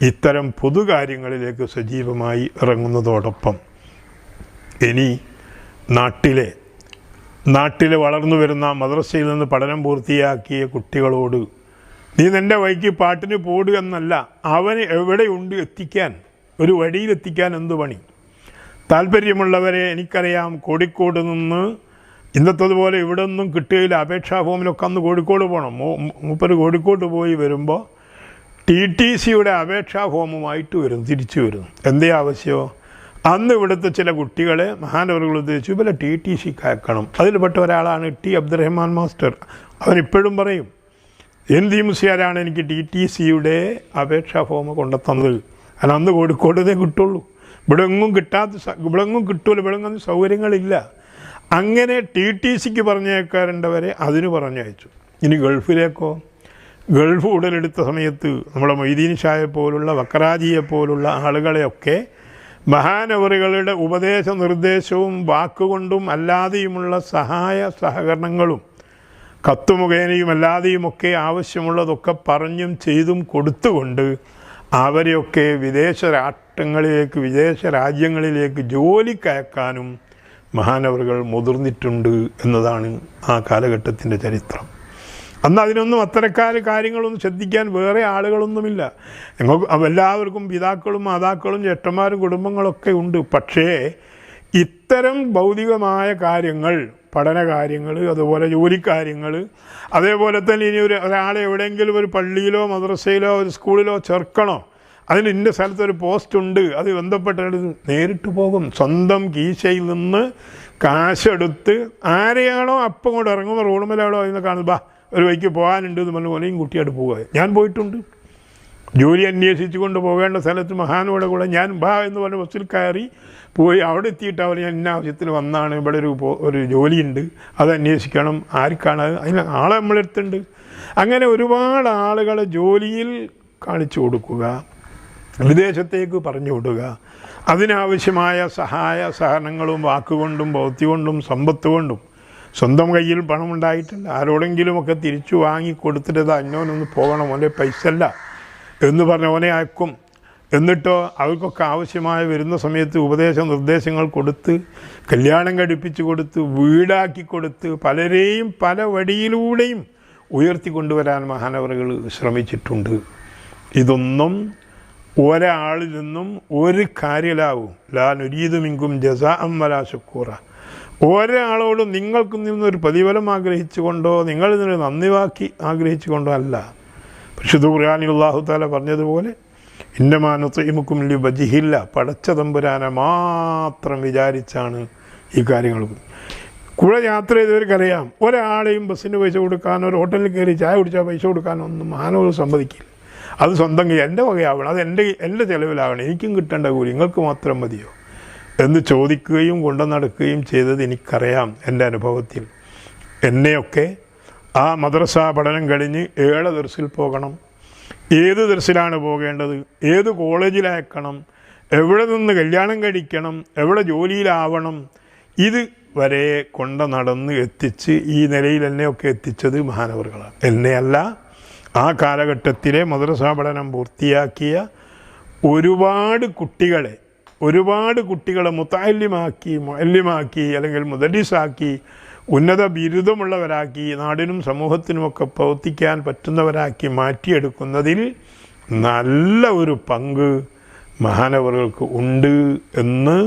ഇത്തരം പൊതുകാര്യങ്ങളിലേക്ക് സജീവമായി ഇറങ്ങുന്നതോടൊപ്പം ഇനി നാട്ടിലെ വളർന്നു വരുന്ന മദ്രസയിൽ നിന്ന് പഠനം പൂർത്തിയാക്കിയ കുട്ടികളോട് നീ നിൻ്റെ വഴിക്ക് പാട്ടിന് പോടുക എന്നല്ല, അവന് എവിടെയുണ്ട് എത്തിക്കാൻ, ഒരു വഴിയിലെത്തിക്കാൻ എന്ത് പണി. താല്പര്യമുള്ളവരെ എനിക്കറിയാം, കോഴിക്കോട് നിന്ന് ഇന്നത്തതുപോലെ ഇവിടെ ഒന്നും കിട്ടുകയില്ല. അപേക്ഷാ ഫോമിലൊക്കെ അന്ന് കോഴിക്കോട് പോകണം. മൂപ്പര് കോഴിക്കോട്ട് പോയി വരുമ്പോൾ TTCയുടെ അപേക്ഷാ ഫോമുമായിട്ട് തിരിച്ചു വരുന്നു. എന്തേ ആവശ്യമോ? അന്ന് ഇവിടുത്തെ ചില കുട്ടികളെ മഹാനവറുകൾ ഉദ്ദേശിച്ചു ഇവരെ TTCക്ക് അയക്കണം. അതിൽപ്പെട്ട ഒരാളാണ് T അബ്ദുറഹ്മാൻ മാസ്റ്റർ. അവനിപ്പോഴും പറയും, ND മുസ്ലിയാരാണ് എനിക്ക് TTCയുടെ അപേക്ഷാ ഫോം കൊണ്ടുത്തന്നത്. കാരണം അന്ന് കോഴിക്കോടേ കിട്ടുള്ളൂ, ഇവിടെ എങ്ങും കിട്ടൂല, ഇവിടെ ഒന്നും സൗകര്യങ്ങളില്ല. അങ്ങനെ TTCക്ക് പറഞ്ഞേക്കാറുണ്ടവരെ അതിന് പറഞ്ഞയച്ചു. ഇനി ഗൾഫിലേക്കോ? ഗൾഫ് ഉടലെടുത്ത സമയത്ത് നമ്മുടെ മൊയ്തീൻ ഷായെ പോലുള്ള വക്കറാജിയെ പോലുള്ള ആളുകളെയൊക്കെ മഹാനവറുകളുടെ ഉപദേശ നിർദ്ദേശവും വാക്കുകൊണ്ടും അല്ലാതെയുമുള്ള സഹകരണങ്ങളും കത്ത് മുഖേനയും അല്ലാതെയുമൊക്കെ ആവശ്യമുള്ളതൊക്കെ പറഞ്ഞും ചെയ്തും കൊടുത്തുകൊണ്ട് അവരെയൊക്കെ വിദേശ രാജ്യങ്ങളിലേക്ക് ജോലിക്കയക്കാനും മഹാനവറുകൾ മുതിർന്നിട്ടുണ്ട് എന്നതാണ് ആ കാലഘട്ടത്തിൻ്റെ ചരിത്രം. അന്ന് അതിനൊന്നും കാര്യങ്ങളൊന്നും ശ്രദ്ധിക്കാൻ വേറെ ആളുകളൊന്നുമില്ല. എല്ലാവർക്കും പിതാക്കളും മാതാക്കളും ജ്യേഷ്ഠന്മാരും കുടുംബങ്ങളൊക്കെ ഉണ്ട്. പക്ഷേ ഇത്തരം ഭൗതികമായ കാര്യങ്ങൾ, പഠന കാര്യങ്ങൾ, അതുപോലെ ജോലിക്കാര്യങ്ങൾ, അതേപോലെ തന്നെ ഇനി ഒരാളെ എവിടെയെങ്കിലും ഒരു പള്ളിയിലോ മദ്രസയിലോ ഒരു സ്കൂളിലോ ചേർക്കണോ, അതിന് ഇന്ന സ്ഥലത്തൊരു പോസ്റ്റുണ്ട്, അത് ബന്ധപ്പെട്ട് നേരിട്ട് പോകും. സ്വന്തം കീശയിൽ നിന്ന് കാശെടുത്ത് ആരെയാണോ അപ്പം കൊണ്ട് ഇറങ്ങുമ്പോൾ റോഡുമേലാണോ അതിനെ കാണുന്നത്, ബാ ഒരു വഴിക്ക് പോകാനുണ്ട് എന്ന് പറഞ്ഞ് കൊലയും കുട്ടിയായിട്ട് പോവുക. ഞാൻ പോയിട്ടുണ്ട്. ജോലി അന്വേഷിച്ചു കൊണ്ട് പോകേണ്ട സ്ഥലത്ത് മഹാനോടെ കൂടെ ഞാൻ ബാ എന്ന് പറഞ്ഞ് ബസ്സിൽ കയറി പോയി. അവിടെ എത്തിയിട്ട് അവർ ഞാൻ ഇന്ന ആവശ്യത്തിന് വന്നാണ്, ഇവിടെ ഒരു ജോലിയുണ്ട്, അത് അന്വേഷിക്കണം, ആർക്കാണ്, അതിന് ആളെ നമ്മളെടുത്തുണ്ട്. അങ്ങനെ ഒരുപാട് ആളുകളെ ജോലിയിൽ കാണിച്ചു കൊടുക്കുക, വിദേശത്തേക്ക് പറഞ്ഞു വിടുക, അതിനാവശ്യമായ സഹകരണങ്ങളും വാക്കുകൊണ്ടും ബൗദ്ധ്യകൊണ്ടും സമ്പത്ത് കൊണ്ടും. സ്വന്തം കയ്യിൽ പണമുണ്ടായിട്ടില്ല, ആരോടെങ്കിലുമൊക്കെ തിരിച്ചു വാങ്ങി കൊടുത്തിട്ട് അന്നോനൊന്ന് പോകണം, ഓൻ്റെ പൈസ അല്ല എന്ന് പറഞ്ഞ് ഓനെ അയക്കും. എന്നിട്ടോ അവർക്കൊക്കെ ആവശ്യമായ വരുന്ന സമയത്ത് ഉപദേശ നിർദ്ദേശങ്ങൾ കൊടുത്ത്, കല്യാണം കഴിപ്പിച്ച് കൊടുത്ത്, വീടാക്കി കൊടുത്ത്, പലരെയും പല വഴിയിലൂടെയും ഉയർത്തിക്കൊണ്ടുവരാൻ മഹാനവറുകൾ ശ്രമിച്ചിട്ടുണ്ട്. ഇതൊന്നും ഒരാളിൽ നിന്നും ഒരു കാര്യലാവും. ലാ നുരീദു മിൻകും ജസാഅൻ വലാ ശുക്കൂറ. ഒരാളോടും നിങ്ങൾക്ക് നിന്നൊരു പ്രതിഫലം ആഗ്രഹിച്ചുകൊണ്ടോ നിങ്ങളിൽ നിന്ന് നന്ദി വാക്കി ആഗ്രഹിച്ചുകൊണ്ടോ അല്ല. പരിശുദ്ധ ഖുർആനിൽ അല്ലാഹു തആല പറഞ്ഞതുപോലെ ഇന്നമാ നുത്ഇമുക്കും ലിവജ്ഹില്ല, പടച്ച തമ്പുരാനെ മാത്രം വിചാരിച്ചാണ് ഈ കാര്യങ്ങൾ. കൂടെ യാത്ര ചെയ്തവർക്കറിയാം, ഒരാളെയും ബസ്സിന് പൈസ കൊടുക്കാനോ ഒരു ഹോട്ടലിൽ കയറി ചായ കുടിച്ചാൽ പൈസ കൊടുക്കാനോ ഒന്നും മഹാനവർ സമ്മതിക്കില്ല. അത് സ്വന്തം എൻ്റെ വകയാവണം, അത് എൻ്റെ ചിലവിലാവണം, എനിക്കും കിട്ടേണ്ട കൂലി നിങ്ങൾക്ക് മാത്രം മതിയോ എന്ന് ചോദിക്കുകയും കൊണ്ടു നടക്കുകയും ചെയ്തത് എനിക്കറിയാം. എൻ്റെ അനുഭവത്തിൽ എന്നെയൊക്കെ ആ മദ്രസ പഠനം കഴിഞ്ഞ് ഏഴ് ദർസിൽ പോകണം, ഏത് ദർസിലാണ് പോകേണ്ടത്, ഏത് കോളേജിലയക്കണം, എവിടെ നിന്ന് കല്യാണം കഴിക്കണം, എവിടെ ജോലിയിലാവണം, ഇത് വരെ നടന്ന് എത്തിച്ച് ഈ നിലയിൽ എന്നെയൊക്കെ എത്തിച്ചത് മഹാനവറുകളാണ്. എന്നെയല്ല, ആ കാലഘട്ടത്തിലെ മദ്രസ പഠനം പൂർത്തിയാക്കിയ ഒരുപാട് കുട്ടികളെ മുഅല്ലിമാക്കി അല്ലെങ്കിൽ മുദരിസാക്കി ഉന്നത ബിരുദമുള്ളവരാക്കി നാടിനും സമൂഹത്തിനുമൊക്കെ പ്രവർത്തിക്കാൻ പറ്റുന്നവരാക്കി മാറ്റിയെടുക്കുന്നതിൽ നല്ല ഒരു പങ്ക് മഹാനവറുകൾക്ക് ഉണ്ട് എന്ന്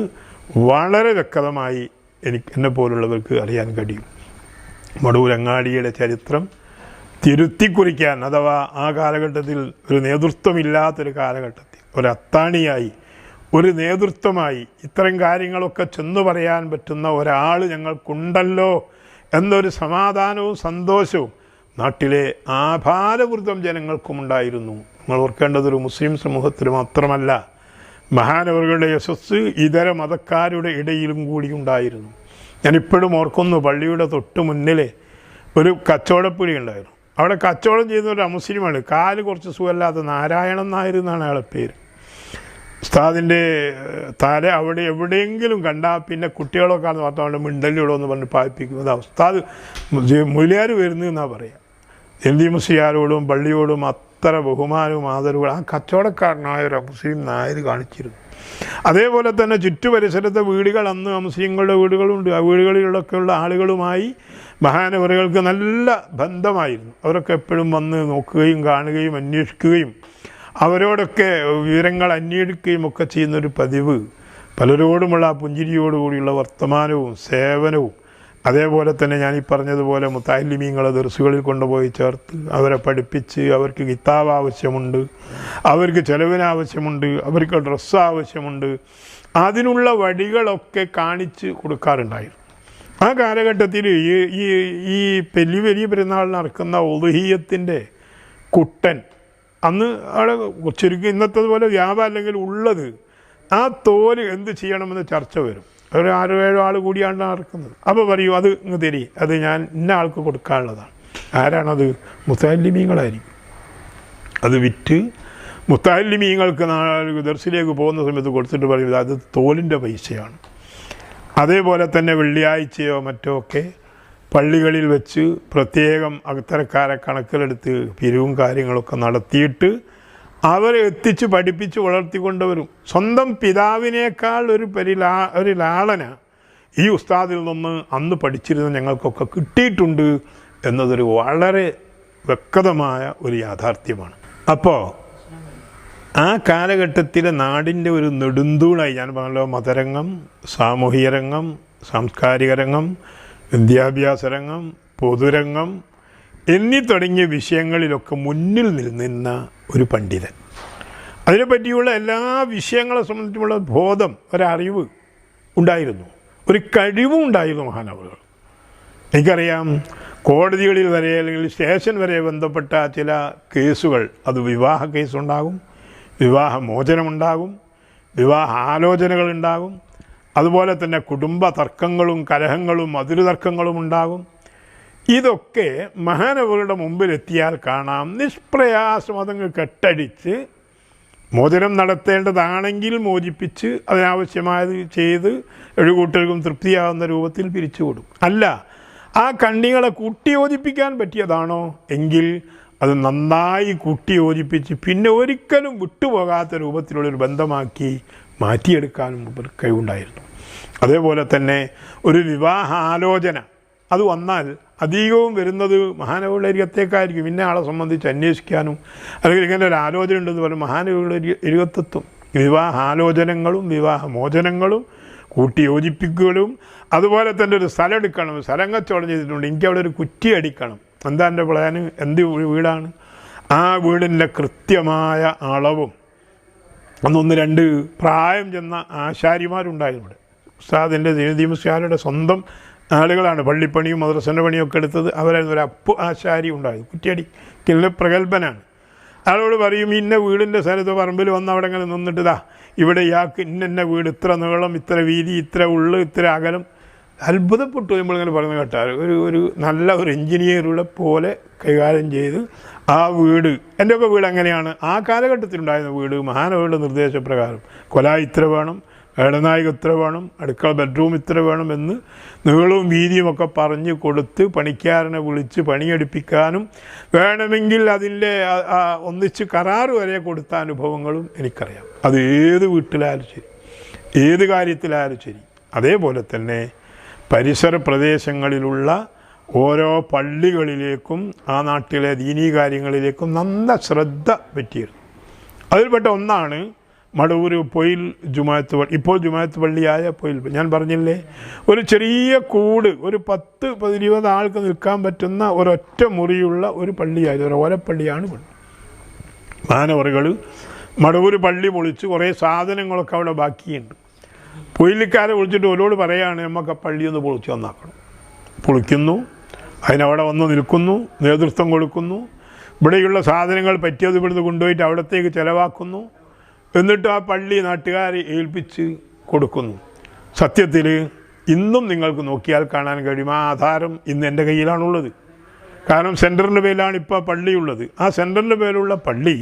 വളരെ വ്യക്തമായി എന്നെപ്പോലുള്ളവർക്ക് അറിയാൻ കഴിയും. മടവൂരങ്ങാടിയുടെ ചരിത്രം തിരുത്തിക്കുറിക്കാൻ, അഥവാ ആ കാലഘട്ടത്തിൽ ഒരു നേതൃത്വമില്ലാത്തൊരു കാലഘട്ടത്തിൽ ഒരു അത്താണിയായി, ഒരു നേതൃത്വമായി ഇത്തരം കാര്യങ്ങളൊക്കെ ചെന്നു പറയാൻ പറ്റുന്ന ഒരാൾ ഞങ്ങൾക്കുണ്ടല്ലോ എന്നൊരു സമാധാനവും സന്തോഷവും നാട്ടിലെ ആഭാരവൃതം ജനങ്ങൾക്കും ഉണ്ടായിരുന്നു. നിങ്ങൾ ഓർക്കേണ്ടതൊരു മുസ്ലിം സമൂഹത്തിൽ മാത്രമല്ല, മഹാനവറുകളുടെ യശസ് ഇതര മതക്കാരുടെ ഇടയിലും കൂടി ഉണ്ടായിരുന്നു. ഞാനിപ്പോഴും ഓർക്കുന്നു, പള്ളിയുടെ തൊട്ട് മുന്നിലെ ഒരു കച്ചവടപ്പുരി ഉണ്ടായിരുന്നു. അവിടെ കച്ചവടം ചെയ്യുന്ന ഒരു അമുസ്ലിമാണ്. കാല് കുറച്ച് സുഖമല്ലാത്ത നാരായണൻ നായർ എന്നാണ് അയാളെ പേര്. ഉസ്താദിൻ്റെ തല അവിടെ എവിടെയെങ്കിലും കണ്ടാൽ പിന്നെ കുട്ടികളൊക്കെ മാത്രം അവിടെ മിണ്ടലിടോ എന്ന് പറഞ്ഞ് പായിപ്പിക്കും. അതാ ഉസ്താദ് മുലിയാർ വരുന്നു എന്നാണ് പറയുക. എൽദി മുസ്ലിയാരോടും പള്ളിയോടും അത്ര ബഹുമാനവും ആദരവും ആ കച്ചവടക്കാരനായ ഒരു മുസ്ലിം നായർ കാണിച്ചിരുന്നു. അതേപോലെ തന്നെ ചുറ്റുപരിസരത്തെ വീടുകൾ, അന്ന് മുസ്ലിങ്ങളുടെ വീടുകളുണ്ട്. ആ വീടുകളിലൊക്കെയുള്ള ആളുകളുമായി മഹാനവറുകൾക്ക് നല്ല ബന്ധമായിരുന്നു. അവരൊക്കെ എപ്പോഴും വന്ന് നോക്കുകയും കാണുകയും അന്വേഷിക്കുകയും അവരോടൊക്കെ വിവരങ്ങൾ അന്വേഷിക്കുകയും ഒക്കെ ചെയ്യുന്നൊരു പതിവ്, പലരോടുമുള്ള പുഞ്ചിരിയോടുകൂടിയുള്ള വർത്തമാനവും സേവനവും, അതേപോലെ തന്നെ ഞാനീ പറഞ്ഞതുപോലെ മുത്തഅല്ലിമീങ്ങളെ ദർസുകളിൽ കൊണ്ടുപോയി ചേർത്ത് അവരെ പഠിപ്പിച്ച്, അവർക്ക് കിതാബ് ആവശ്യമുണ്ട്, അവർക്ക് ചെലവിന് ആവശ്യമുണ്ട്, അവർക്ക് ഡ്രസ്സ് ആവശ്യമുണ്ട്, അതിനുള്ള വഴികളൊക്കെ കാണിച്ച് കൊടുക്കാറുണ്ടായിരുന്നു. ആ കാലഘട്ടത്തിൽ ഈ വലിയ പെരുന്നാൾ നടക്കുന്ന ഉളുഹിയ്യത്തിൻ്റെ കുട്ടൻ അന്ന് അവിടെ ചുരുക്കി ഇന്നത്തതുപോലെ വ്യാപാരം അല്ലെങ്കിൽ ഉള്ളത്, ആ തോല് എന്ത് ചെയ്യണമെന്ന് ചർച്ച വരും. ഒരു 6-7 ആൾ കൂടിയാണ് നടക്കുന്നത്. അപ്പോൾ പറയൂ, അത് ഇങ്ങ് തരി, അത് ഞാൻ ഇന്ന ആൾക്ക് കൊടുക്കാനുള്ളതാണ്. ആരാണത്? മുത്തഅല്ലിമീങ്ങളായിരിക്കും. അത് വിറ്റ് മുത്തഅല്ലിമീങ്ങൾക്ക് ദർസിലേക്ക് പോകുന്ന സമയത്ത് കൊടുത്തിട്ട് പറയും, അത് തോലിൻ്റെ പൈസയാണ്. അതേപോലെ തന്നെ വെള്ളിയാഴ്ചയോ മറ്റോ ഒക്കെ പള്ളികളിൽ വെച്ച് പ്രത്യേകം അത്തരക്കാരെ കണക്കിലെടുത്ത് പിരിവും കാര്യങ്ങളൊക്കെ നടത്തിയിട്ട് അവരെ എത്തിച്ച് പഠിപ്പിച്ച് വളർത്തിക്കൊണ്ടുവരും. സ്വന്തം പിതാവിനേക്കാൾ ഒരു ലാളന ഈ ഉസ്താദിൽ നിന്ന് അന്ന് പഠിച്ചിരുന്ന ഞങ്ങൾക്കൊക്കെ കിട്ടിയിട്ടുണ്ട് എന്നതൊരു വളരെ വ്യക്തമായ ഒരു യാഥാർത്ഥ്യമാണ്. അപ്പോൾ ആ കാലഘട്ടത്തിലെ നാടിൻ്റെ ഒരു നെടുന്തൂണായി, ഞാൻ പറഞ്ഞല്ലോ, മതരംഗം, സാമൂഹിക രംഗം, സാംസ്കാരിക രംഗം, വിദ്യാഭ്യാസ രംഗം, പൊതുരംഗം എന്നീ തുടങ്ങിയ വിഷയങ്ങളിലൊക്കെ മുന്നിൽ നിന്ന ഒരു പണ്ഡിതൻ. അതിനെപ്പറ്റിയുള്ള എല്ലാ വിഷയങ്ങളെ സംബന്ധിച്ചുള്ള ബോധം, ഒരറിവ് ഉണ്ടായിരുന്നു, ഒരു കഴിവും ഉണ്ടായിരുന്നു മഹാനവറുകൾ. എനിക്കറിയാം, കോടതികളിൽ വരെ അല്ലെങ്കിൽ സ്റ്റേഷൻ വരെ ബന്ധപ്പെട്ട ചില കേസുകൾ, അത് വിവാഹ കേസുണ്ടാകും, വിവാഹമോചനമുണ്ടാകും, വിവാഹ ആലോചനകളുണ്ടാകും, അതുപോലെ തന്നെ കുടുംബ തർക്കങ്ങളും കലഹങ്ങളും അതിരുതർക്കങ്ങളും ഉണ്ടാകും. ഇതൊക്കെ മഹാനവറുടെ മുമ്പിലെത്തിയാൽ കാണാം, നിഷ്പ്രയാസം അതങ്ങ് കെട്ടടിച്ച് മോചനം നടത്തേണ്ടതാണെങ്കിൽ മോചിപ്പിച്ച് അതിനാവശ്യമായത് ചെയ്ത് ഒരു കൂട്ടർക്കും തൃപ്തിയാകുന്ന രൂപത്തിൽ പിരിച്ചുകൊടുക്കും. അല്ല, ആ കണ്ണികളെ കൂട്ടിയോജിപ്പിക്കാൻ പറ്റിയതാണോ എങ്കിൽ അത് നന്നായി കൂട്ടിയോജിപ്പിച്ച് പിന്നെ ഒരിക്കലും വിട്ടുപോകാത്ത രൂപത്തിലുള്ളൊരു ബന്ധമാക്കി മാറ്റിയെടുക്കാനും കഴിവുണ്ടായിരുന്നു. അതേപോലെ തന്നെ ഒരു വിവാഹ ആലോചന അത് വന്നാൽ അധികവും വരുന്നത് മഹാനവറുടെ അരികത്തേക്കായിരിക്കും. ഇന്ന ആളെ സംബന്ധിച്ച് അന്വേഷിക്കാനും അല്ലെങ്കിൽ ഇങ്ങനെ ഒരു ആലോചന ഉണ്ടെന്ന് പറഞ്ഞാൽ മഹാനവറുടെ അരികത്തെത്തും. വിവാഹാലോചനകളും വിവാഹമോചനങ്ങളും കൂട്ടിയോജിപ്പിക്കലും, അതുപോലെ തന്നെ ഒരു സ്ഥലം എടുക്കണം, സ്ഥലം കച്ചവടം ചെയ്തിട്ടുണ്ട്, എനിക്കവിടെ ഒരു കുറ്റി അടിക്കണം, എന്താ എൻ്റെ പ്ലാന്, എന്ത് വീടാണ്, ആ വീടിൻ്റെ കൃത്യമായ അളവും. അന്നൊന്ന് 2 പ്രായം ചെന്ന ആശാരിമാരുണ്ടായിരുന്നു ഇവിടെ. ഉസ്താദിൻ്റെ ദീമുസ്യാരുടെ സ്വന്തം ആളുകളാണ് പള്ളിപ്പണിയും മദ്രസൻ്റെ പണിയൊക്കെ എടുത്തത്. അവരായിരുന്നു. ഒരു അപ്പു ആശാരി ഉണ്ടായിരുന്നു, കുറ്റിയടിക്കലിന് പ്രഗത്ഭനാണ്. അയാളോട് പറയും, ഇന്ന വീടിൻ്റെ സ്ഥലത്ത് പറമ്പിൽ വന്ന് അവിടെ അങ്ങനെ നിന്നിട്ട്, ഇവിടെ ഇയാൾക്ക് ഇന്ന വീട്, ഇത്ര നീളം, ഇത്ര വീതി, ഇത്ര ഉള്ളു, ഇത്ര അകലം. അത്ഭുതപ്പെട്ടു നമ്മളിങ്ങനെ പറയുന്നത് കേട്ടാൽ. ഒരു നല്ല ഒരു എൻജിനീയറുടെ പോലെ കൈകാര്യം ചെയ്ത് ആ വീട്, എൻ്റെയൊക്കെ വീട് എങ്ങനെയാണ് ആ കാലഘട്ടത്തിലുണ്ടായിരുന്ന വീട്, മഹാനവറുടെ നിർദ്ദേശപ്രകാരം കൊലായി ഇത്ര വേണം, ഇടനായിക ഇത്ര വേണം, അടുക്കള ബെഡ്റൂം ഇത്ര വേണം എന്ന് നീളവും വീതിയുമൊക്കെ പറഞ്ഞ് കൊടുത്ത് പണിക്കാരനെ വിളിച്ച് പണിയെടുപ്പിക്കാനും വേണമെങ്കിൽ അതിൻ്റെ ഒന്നിച്ച് കരാറ് വരെ കൊടുത്ത അനുഭവങ്ങളും എനിക്കറിയാം. അത് ഏത് വീട്ടിലായാലും ശരി, ഏത് കാര്യത്തിലായാലും ശരി. അതേപോലെ തന്നെ പരിസര പ്രദേശങ്ങളിലുള്ള ഓരോ പള്ളികളിലേക്കും ആ നാട്ടിലെ ദീനീ കാര്യങ്ങളിലേക്കും നല്ല ശ്രദ്ധ പറ്റിയിരുന്നു. അതിൽപ്പെട്ട ഒന്നാണ് മടവൂർ പൊയിൽ ജുമാഅത്ത് പള്ളി. ഇപ്പോൾ ജുമാഅത്ത് പള്ളിയായ പൊയിൽ, ഞാൻ പറഞ്ഞില്ലേ, ഒരു ചെറിയ കൂട്, ഒരു 10-20 ആൾക്ക് നിൽക്കാൻ പറ്റുന്ന ഒരൊറ്റ മുറിയുള്ള ഒരു പള്ളിയായിരുന്നു, ഒരു ഓലപ്പള്ളിയാണ് പള്ളി. മഹാനവറുകൾ മടവൂർ പള്ളി പൊളിച്ച് കുറേ സാധനങ്ങളൊക്കെ അവിടെ ബാക്കിയുണ്ട്. പൊയിലിക്കാരെ വിളിച്ചിട്ട് ഒരോട് പറയാണ്, നമുക്ക് ആ പള്ളി ഒന്ന് പൊളിച്ച് നന്നാക്കണം. പൊളിക്കുന്നു, അതിനവിടെ വന്ന് നിൽക്കുന്നു, നേതൃത്വം കൊടുക്കുന്നു, ഇവിടെയുള്ള സാധനങ്ങൾ പറ്റിയത് ഇവിടുന്ന് കൊണ്ടുപോയിട്ട് അവിടത്തേക്ക് ചിലവാക്കുന്നു, എന്നിട്ട് ആ പള്ളി നാട്ടുകാരെ ഏൽപ്പിച്ച് കൊടുക്കുന്നു. സത്യത്തിൽ ഇന്നും നിങ്ങൾക്ക് നോക്കിയാൽ കാണാൻ കഴിയും ആ ആധാരം ഇന്ന് എൻ്റെ കയ്യിലാണുള്ളത്. കാരണം സെൻറ്ററിൻ്റെ പേരിലാണ് ഇപ്പോൾ പള്ളിയുള്ളത്. ആ സെൻറ്ററിൻ്റെ പേരിലുള്ള പള്ളി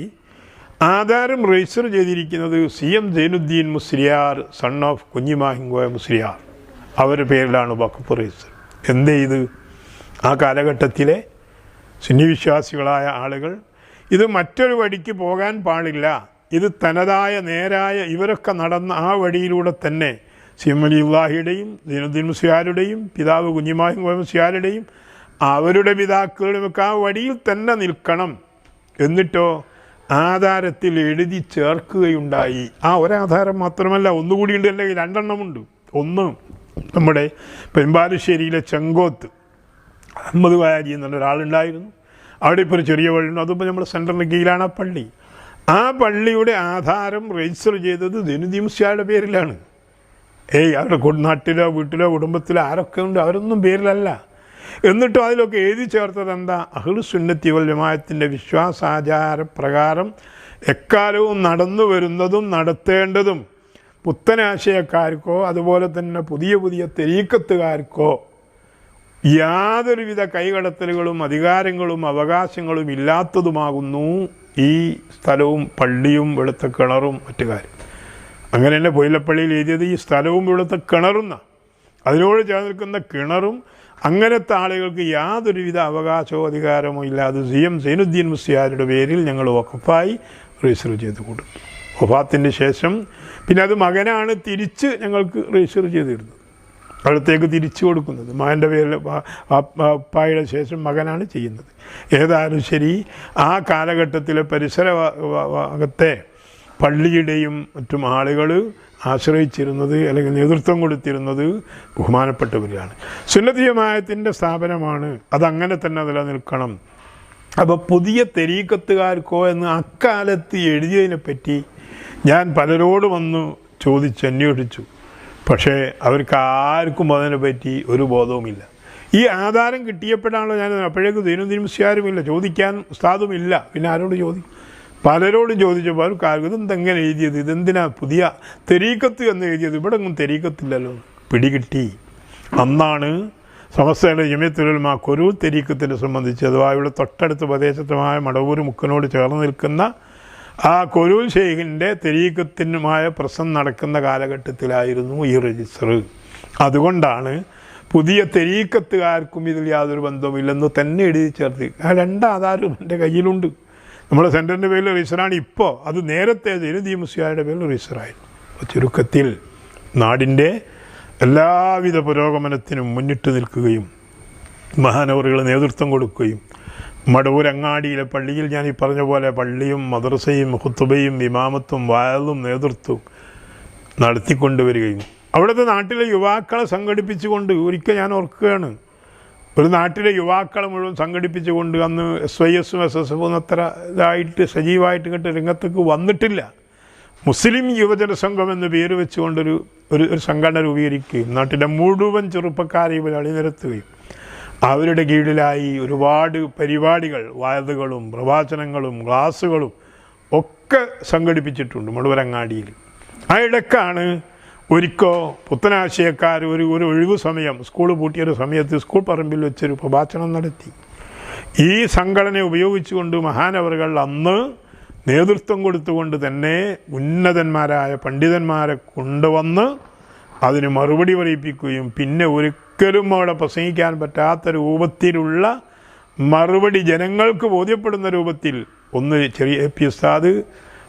ആധാരം രജിസ്റ്റർ ചെയ്തിരിക്കുന്നത് CM Zainuddin Musliyar, son of Kunhimahinkoya Musliyar, അവരുടെ പേരിലാണ് വഖഫ് രജിസ്റ്റർ. എന്ത് ചെയ്ത് ആ കാലഘട്ടത്തിലെ സുന്നി വിശ്വാസികളായ ആളുകൾ ഇത് മറ്റൊരു വഴിക്ക് പോകാൻ പാടില്ല, ഇത് തനതായ നേരായ ഇവരൊക്കെ നടന്ന ആ വഴിയിലൂടെ തന്നെ CM വലിയുള്ളാഹിയുടെയും സൈനുദ്ദീൻ മുസ്ലിയാരുടെയും പിതാവ് കുഞ്ഞിമാഹിങ്കോയ മുസ്ലിയാരുടെയും അവരുടെ പിതാക്കളുടെയൊക്കെ ആ വഴിയിൽ തന്നെ നിൽക്കണം. എന്നിട്ടോ ആധാരത്തിൽ എഴുതി ചേർക്കുകയുണ്ടായി. ആ ഒരാധാരം മാത്രമല്ല, ഒന്നുകൂടിയുണ്ട്, അല്ലെങ്കിൽ 2 എണ്ണമുണ്ട്. ഒന്ന് നമ്മുടെ പെരുമ്പാലശ്ശേരിയിലെ ചെങ്കോത്ത് അഹമ്മദ് വാരി എന്നുള്ള ഒരാളുണ്ടായിരുന്നു. അവിടെ ഇപ്പോൾ ഒരു ചെറിയ പള്ളിയുണ്ട്, അതിപ്പോൾ നമ്മുടെ സെൻറ്ററിന് കീഴിലാണ് ആ പള്ളി. ആ പള്ളിയുടെ ആധാരം രജിസ്റ്റർ ചെയ്തത് സൈനുദ്ദീൻ മുസ്ലിയാരുടെ പേരിലാണ്. അവരുടെ നാട്ടിലോ വീട്ടിലോ കുടുംബത്തിലോ ആരൊക്കെ ഉണ്ട് അവരൊന്നും പേരിലല്ല. എന്നിട്ടും അതിലൊക്കെ എഴുതി ചേർത്തത് എന്താ? അഹ്ലു സുന്നത്തി വൽ ജമാഅത്തിൻ്റെ വിശ്വാസാചാരപ്രകാരം എക്കാലവും നടന്നു വരുന്നതും നടത്തേണ്ടതും പുത്തനാശയക്കാർക്കോ അതുപോലെ തന്നെ പുതിയ പുതിയ തെരീക്കത്തുകാർക്കോ യാതൊരുവിധ കൈകടത്തലുകളും അധികാരങ്ങളും അവകാശങ്ങളും ഇല്ലാത്തതുമാകുന്നു ഈ സ്ഥലവും പള്ളിയും വെളുത്ത കിണറും മറ്റു കാര്യം. അങ്ങനെ തന്നെ പൊയിലപ്പള്ളിയിൽ എഴുതിയത് ഈ സ്ഥലവും വെളുത്ത കിണറുന്ന അതിനോട് ചേർന്ന് നിൽക്കുന്ന കിണറും അങ്ങനത്തെ ആളുകൾക്ക് യാതൊരുവിധ അവകാശമോ അധികാരമോ ഇല്ലാതെ CM സൈനുദ്ദീൻ മുസ്ലിയാരുടെ പേരിൽ ഞങ്ങൾ വഖഫായി രജിസ്റ്റർ ചെയ്ത് കൊടുത്തു. വഫാത്തിൻ്റെ ശേഷം പിന്നെ അത് മകനാണ് തിരിച്ച് ഞങ്ങൾക്ക് രജിസ്റ്റർ ചെയ്തിരുന്നത്, അവിടത്തേക്ക് തിരിച്ചു കൊടുക്കുന്നത്. മകൻ്റെ പേരിൽ അപ്പായുടെ ശേഷം മകനാണ് ചെയ്യുന്നത്. ഏതായാലും ശരി, ആ കാലഘട്ടത്തിലെ പരിസരഭാഗത്തെ പള്ളിയുടെയും മറ്റും ആളുകൾ ആശ്രയിച്ചിരുന്നത് അല്ലെങ്കിൽ നേതൃത്വം കൊടുത്തിരുന്നത് ബഹുമാനപ്പെട്ടവരാണ്. സുന്നത്ത് ജമാഅത്തിൻ്റെ സ്ഥാപനമാണ്, അതങ്ങനെ തന്നെ നിലനിൽക്കണം. അപ്പോൾ പുതിയ തെരീക്കത്തുകാർക്കോ എന്ന് അക്കാലത്ത് എഴുതിയതിനെപ്പറ്റി ഞാൻ പലരോട് വന്ന് അന്വേഷിച്ചു. പക്ഷേ അവർക്ക് ആർക്കും അതിനെപ്പറ്റി ഒരു ബോധവുമില്ല. ഈ ആധാരം കിട്ടിയപ്പോഴാണല്ലോ ഞാൻ, അപ്പോഴേക്കും സൈനുദ്ദീൻ മുസ്ലിയാരുമില്ല, ചോദിക്കാൻ ഉസ്താദുമില്ല, പിന്നെ ആരോട് ചോദിക്കും? പലരോടും ചോദിച്ചപ്പോൾ അവർക്ക് ഇതെന്തെങ്ങനെ എഴുതിയത്, ഇതെന്തിനാ പുതിയ തെരീക്കത്ത് എന്ന് എഴുതിയത്, ഇവിടെ ഒന്നും തെരീക്കത്തില്ലല്ലോ. പിടികിട്ടി. അന്നാണ് സമസ്തയുടെ ജമിയത്തുൽ ഉലമ കൊരൂർ തെരീക്കത്തിനെ സംബന്ധിച്ച്, അഥവാ ഇവിടെ തൊട്ടടുത്ത പ്രദേശത്തുമായ മടവൂർ മുക്കനോട് ചേർന്ന് നിൽക്കുന്ന ആ കൊരൂർ ഷെയ്ഖിൻ്റെ തെരീക്കത്തിനുമായ പ്രശ്നം നടക്കുന്ന കാലഘട്ടത്തിലായിരുന്നു ഈ രജിസ്റ്റർ. അതുകൊണ്ടാണ് പുതിയ തെരീക്കത്തുകാർക്കും ഇതിൽ യാതൊരു ബന്ധവുമില്ലെന്ന് തന്നെ എഴുതി ചേർത്ത്. ആ 2 ആധാരവും എൻ്റെ കയ്യിലുണ്ട്. നമ്മുടെ സെൻറ്ററിൻ്റെ പേരിൽ രജിസ്റ്ററാണ് ഇപ്പോൾ, അത് നേരത്തെ സൈനുദ്ദീൻ മുസ്ലിയാരുടെ പേരിൽ രജിസ്റ്ററായിരുന്നു. ചുരുക്കത്തിൽ നാടിൻ്റെ എല്ലാവിധ പുരോഗമനത്തിനും മുന്നിട്ട് നിൽക്കുകയും മഹാനവറുകൾ നേതൃത്വം കൊടുക്കുകയും മടവൂരങ്ങാടിയിലെ പള്ളിയിൽ ഞാൻ ഈ പറഞ്ഞ പോലെ പള്ളിയും മദ്രസയും ഖുത്ബയും ഇമാമത്തും വഅളും നേതൃത്വവും നടത്തിക്കൊണ്ടുവരികയും അവിടുത്തെ നാട്ടിലെ യുവാക്കളെ സംഘടിപ്പിച്ചുകൊണ്ട്, ഒരിക്കൽ ഞാൻ ഓർക്കുകയാണ്, ഒരു നാട്ടിലെ യുവാക്കളെ മുഴുവൻ സംഘടിപ്പിച്ചുകൊണ്ട്, അന്ന് SYSും SSFും അത്ര ഇതായിട്ട് സജീവമായിട്ട് ഇങ്ങോട്ട് രംഗത്തേക്ക് വന്നിട്ടില്ല, മുസ്ലിം യുവജന സംഘം എന്ന് പേര് വെച്ചുകൊണ്ടൊരു ഒരു സംഘടന രൂപീകരിക്കുകയും നാട്ടിലെ മുഴുവൻ ചെറുപ്പക്കാരെ ഇവർ അണിനിരത്തുകയും അവരുടെ കീഴിലായി ഒരുപാട് പരിപാടികൾ, വായതുകളും പ്രഭാഷണങ്ങളും ക്ലാസ്സുകളും ഒക്കെ സംഘടിപ്പിച്ചിട്ടുണ്ട് മടവൂരങ്ങാടിയിൽ. ആ ഇടയ്ക്കാണ് ഒരിക്കൽ പുത്തനാശയക്കാർ ഒരു ഒഴിവു സമയം, സ്കൂൾ പൂട്ടിയൊരു സമയത്ത് സ്കൂൾ പറമ്പിൽ വെച്ചൊരു പ്രഭാഷണം നടത്തി. ഈ സംഘടന ഉപയോഗിച്ചുകൊണ്ട് മഹാനവറുകൾ അന്ന് നേതൃത്വം കൊടുത്തുകൊണ്ട് തന്നെ ഉന്നതന്മാരായ പണ്ഡിതന്മാരെ കൊണ്ടുവന്ന് അതിന് മറുപടി പറയിപ്പിക്കുകയും പിന്നെ ഒരിക്കലും അവിടെ പ്രസംഗിക്കാൻ പറ്റാത്ത രൂപത്തിലുള്ള മറുപടി ജനങ്ങൾക്ക് ബോധ്യപ്പെടുന്ന രൂപത്തിൽ ഒന്ന് ചെറിയ AP ഉസ്താദ്,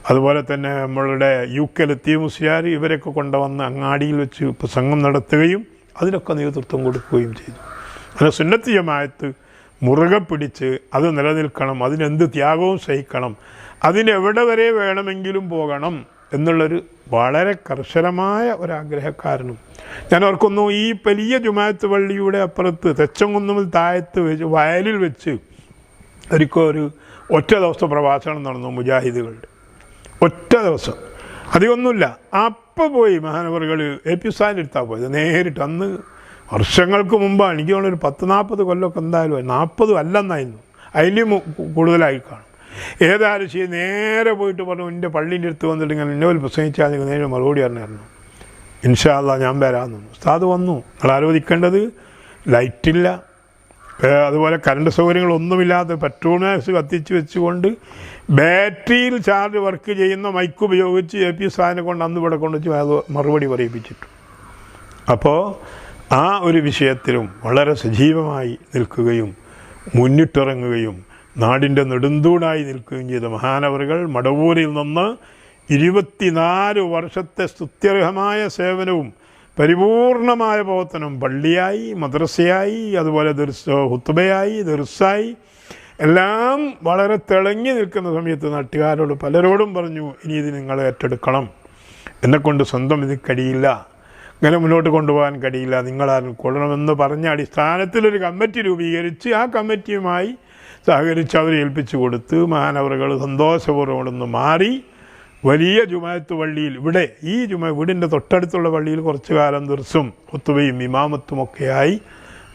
അതുപോലെ തന്നെ നമ്മളുടെ UK ലത്തീഫ് മുസ്ലിയാർ ഇവരൊക്കെ കൊണ്ടുവന്ന് അങ്ങാടിയിൽ വെച്ച് പ്രസംഗം നടത്തുകയും അതിനൊക്കെ നേതൃത്വം കൊടുക്കുകയും ചെയ്തു. അങ്ങനെ സുന്നത്ത് ജമാഅത്ത് മുറുകെ പിടിച്ച് അത് നിലനിൽക്കണം, അതിനെന്ത് ത്യാഗവും സഹിക്കണം, അതിനെവിടെ വരെ വേണമെങ്കിലും പോകണം എന്നുള്ളൊരു വളരെ കർശനമായ ഒരാഗ്രഹക്കാരനും. ഞാൻ ഓർക്കുന്നു, ഈ വലിയ ജുമാഅത്ത് പള്ളിയുടെ അപ്പുറത്ത് തെച്ചങ്കുന്നുമിൽ താഴത്ത് വെച്ച് വയലിൽ വെച്ച് ഒരു ഒറ്റ ദിവസത്തെ പ്രഭാഷണം നടന്നു മുജാഹിദുകളുടെ. ഒറ്റ ദിവസം, അധികമൊന്നുമില്ല. അപ്പോൾ പോയി മഹാനവറുകൾ AP ഉസ്താദിൻ്റെ അടുത്താണ് പോയത് നേരിട്ട്. അന്ന് വർഷങ്ങൾക്ക് മുമ്പാണ്. എനിക്ക് തോന്നുന്നു ഒരു 10-40 കൊല്ലമൊക്കെ എന്തായാലും 40 അല്ലെന്നായിരുന്നു, അതിലും കൂടുതലായി കാണും. ഏതായാലും ശരി, നേരെ പോയിട്ട് പറഞ്ഞു എൻ്റെ പള്ളീൻ്റെ അടുത്ത് വന്നിട്ട് ഇങ്ങനെ ഇന്നോൽ പ്രസംഗിച്ചാൽ നിങ്ങൾ നേരെ മറുപടി പറഞ്ഞായിരുന്നു, ഇൻഷാ അല്ലാഹ് ഞാൻ വരാമെന്നു. ഉസ്താദ് വന്നു. നിങ്ങൾ ആലോചിക്കേണ്ടത് ലൈറ്റില്ല, അതുപോലെ കറണ്ട് സൗകര്യങ്ങളൊന്നുമില്ലാതെ പെട്രോൾ മാക്സ് കത്തിച്ച് വെച്ചുകൊണ്ട് ബാറ്ററിയിൽ ചാർജ് വർക്ക് ചെയ്യുന്ന മൈക്ക് ഉപയോഗിച്ച് AP ഉസ്താദിനെ കൊണ്ട് അന്ന് ഇവിടെ കൊണ്ടുവച്ച് മറുപടി പറയിപ്പിച്ചിട്ടു. അപ്പോൾ ആ ഒരു വിഷയത്തിലും വളരെ സജീവമായി നിൽക്കുകയും മുന്നിട്ടിറങ്ങുകയും നാടിൻ്റെ നെടുന്തൂണായി നിൽക്കുകയും ചെയ്ത മഹാനവറുകൾ മടവൂരിൽ നിന്ന് 24 വർഷത്തെ സ്തുത്യർഹമായ സേവനവും പരിപൂർണമായ പ്രവർത്തനം, പള്ളിയായി, മദ്രസയായി, അതുപോലെ ഹുത്തുബയായി, ദർസായി എല്ലാം വളരെ തിളങ്ങി നിൽക്കുന്ന സമയത്ത് നാട്ടുകാരോട് പലരോടും പറഞ്ഞു, ഇനി ഇത് നിങ്ങൾ ഏറ്റെടുക്കണം, എന്നെക്കൊണ്ട് സ്വന്തം ഇത് കഴിയില്ല, ഇങ്ങനെ മുന്നോട്ട് കൊണ്ടുപോകാൻ കഴിയില്ല, നിങ്ങളാരും കൊള്ളണമെന്ന് പറഞ്ഞ അടിസ്ഥാനത്തിലൊരു കമ്മിറ്റി രൂപീകരിച്ച് ആ കമ്മിറ്റിയുമായി സഹകരിച്ച് അവരെ ഏൽപ്പിച്ചു കൊടുത്ത് മഹാനവറുകൾ സന്തോഷപൂർവ്വം ഒന്ന് മാറി വലിയ ജുമാഅത്ത് പള്ളിയിൽ, ഈ വീടിൻ്റെ തൊട്ടടുത്തുള്ള പള്ളിയിൽ കുറച്ചു കാലം ദർസും ഖുതുബയും ഇമാമത്തുമൊക്കെയായി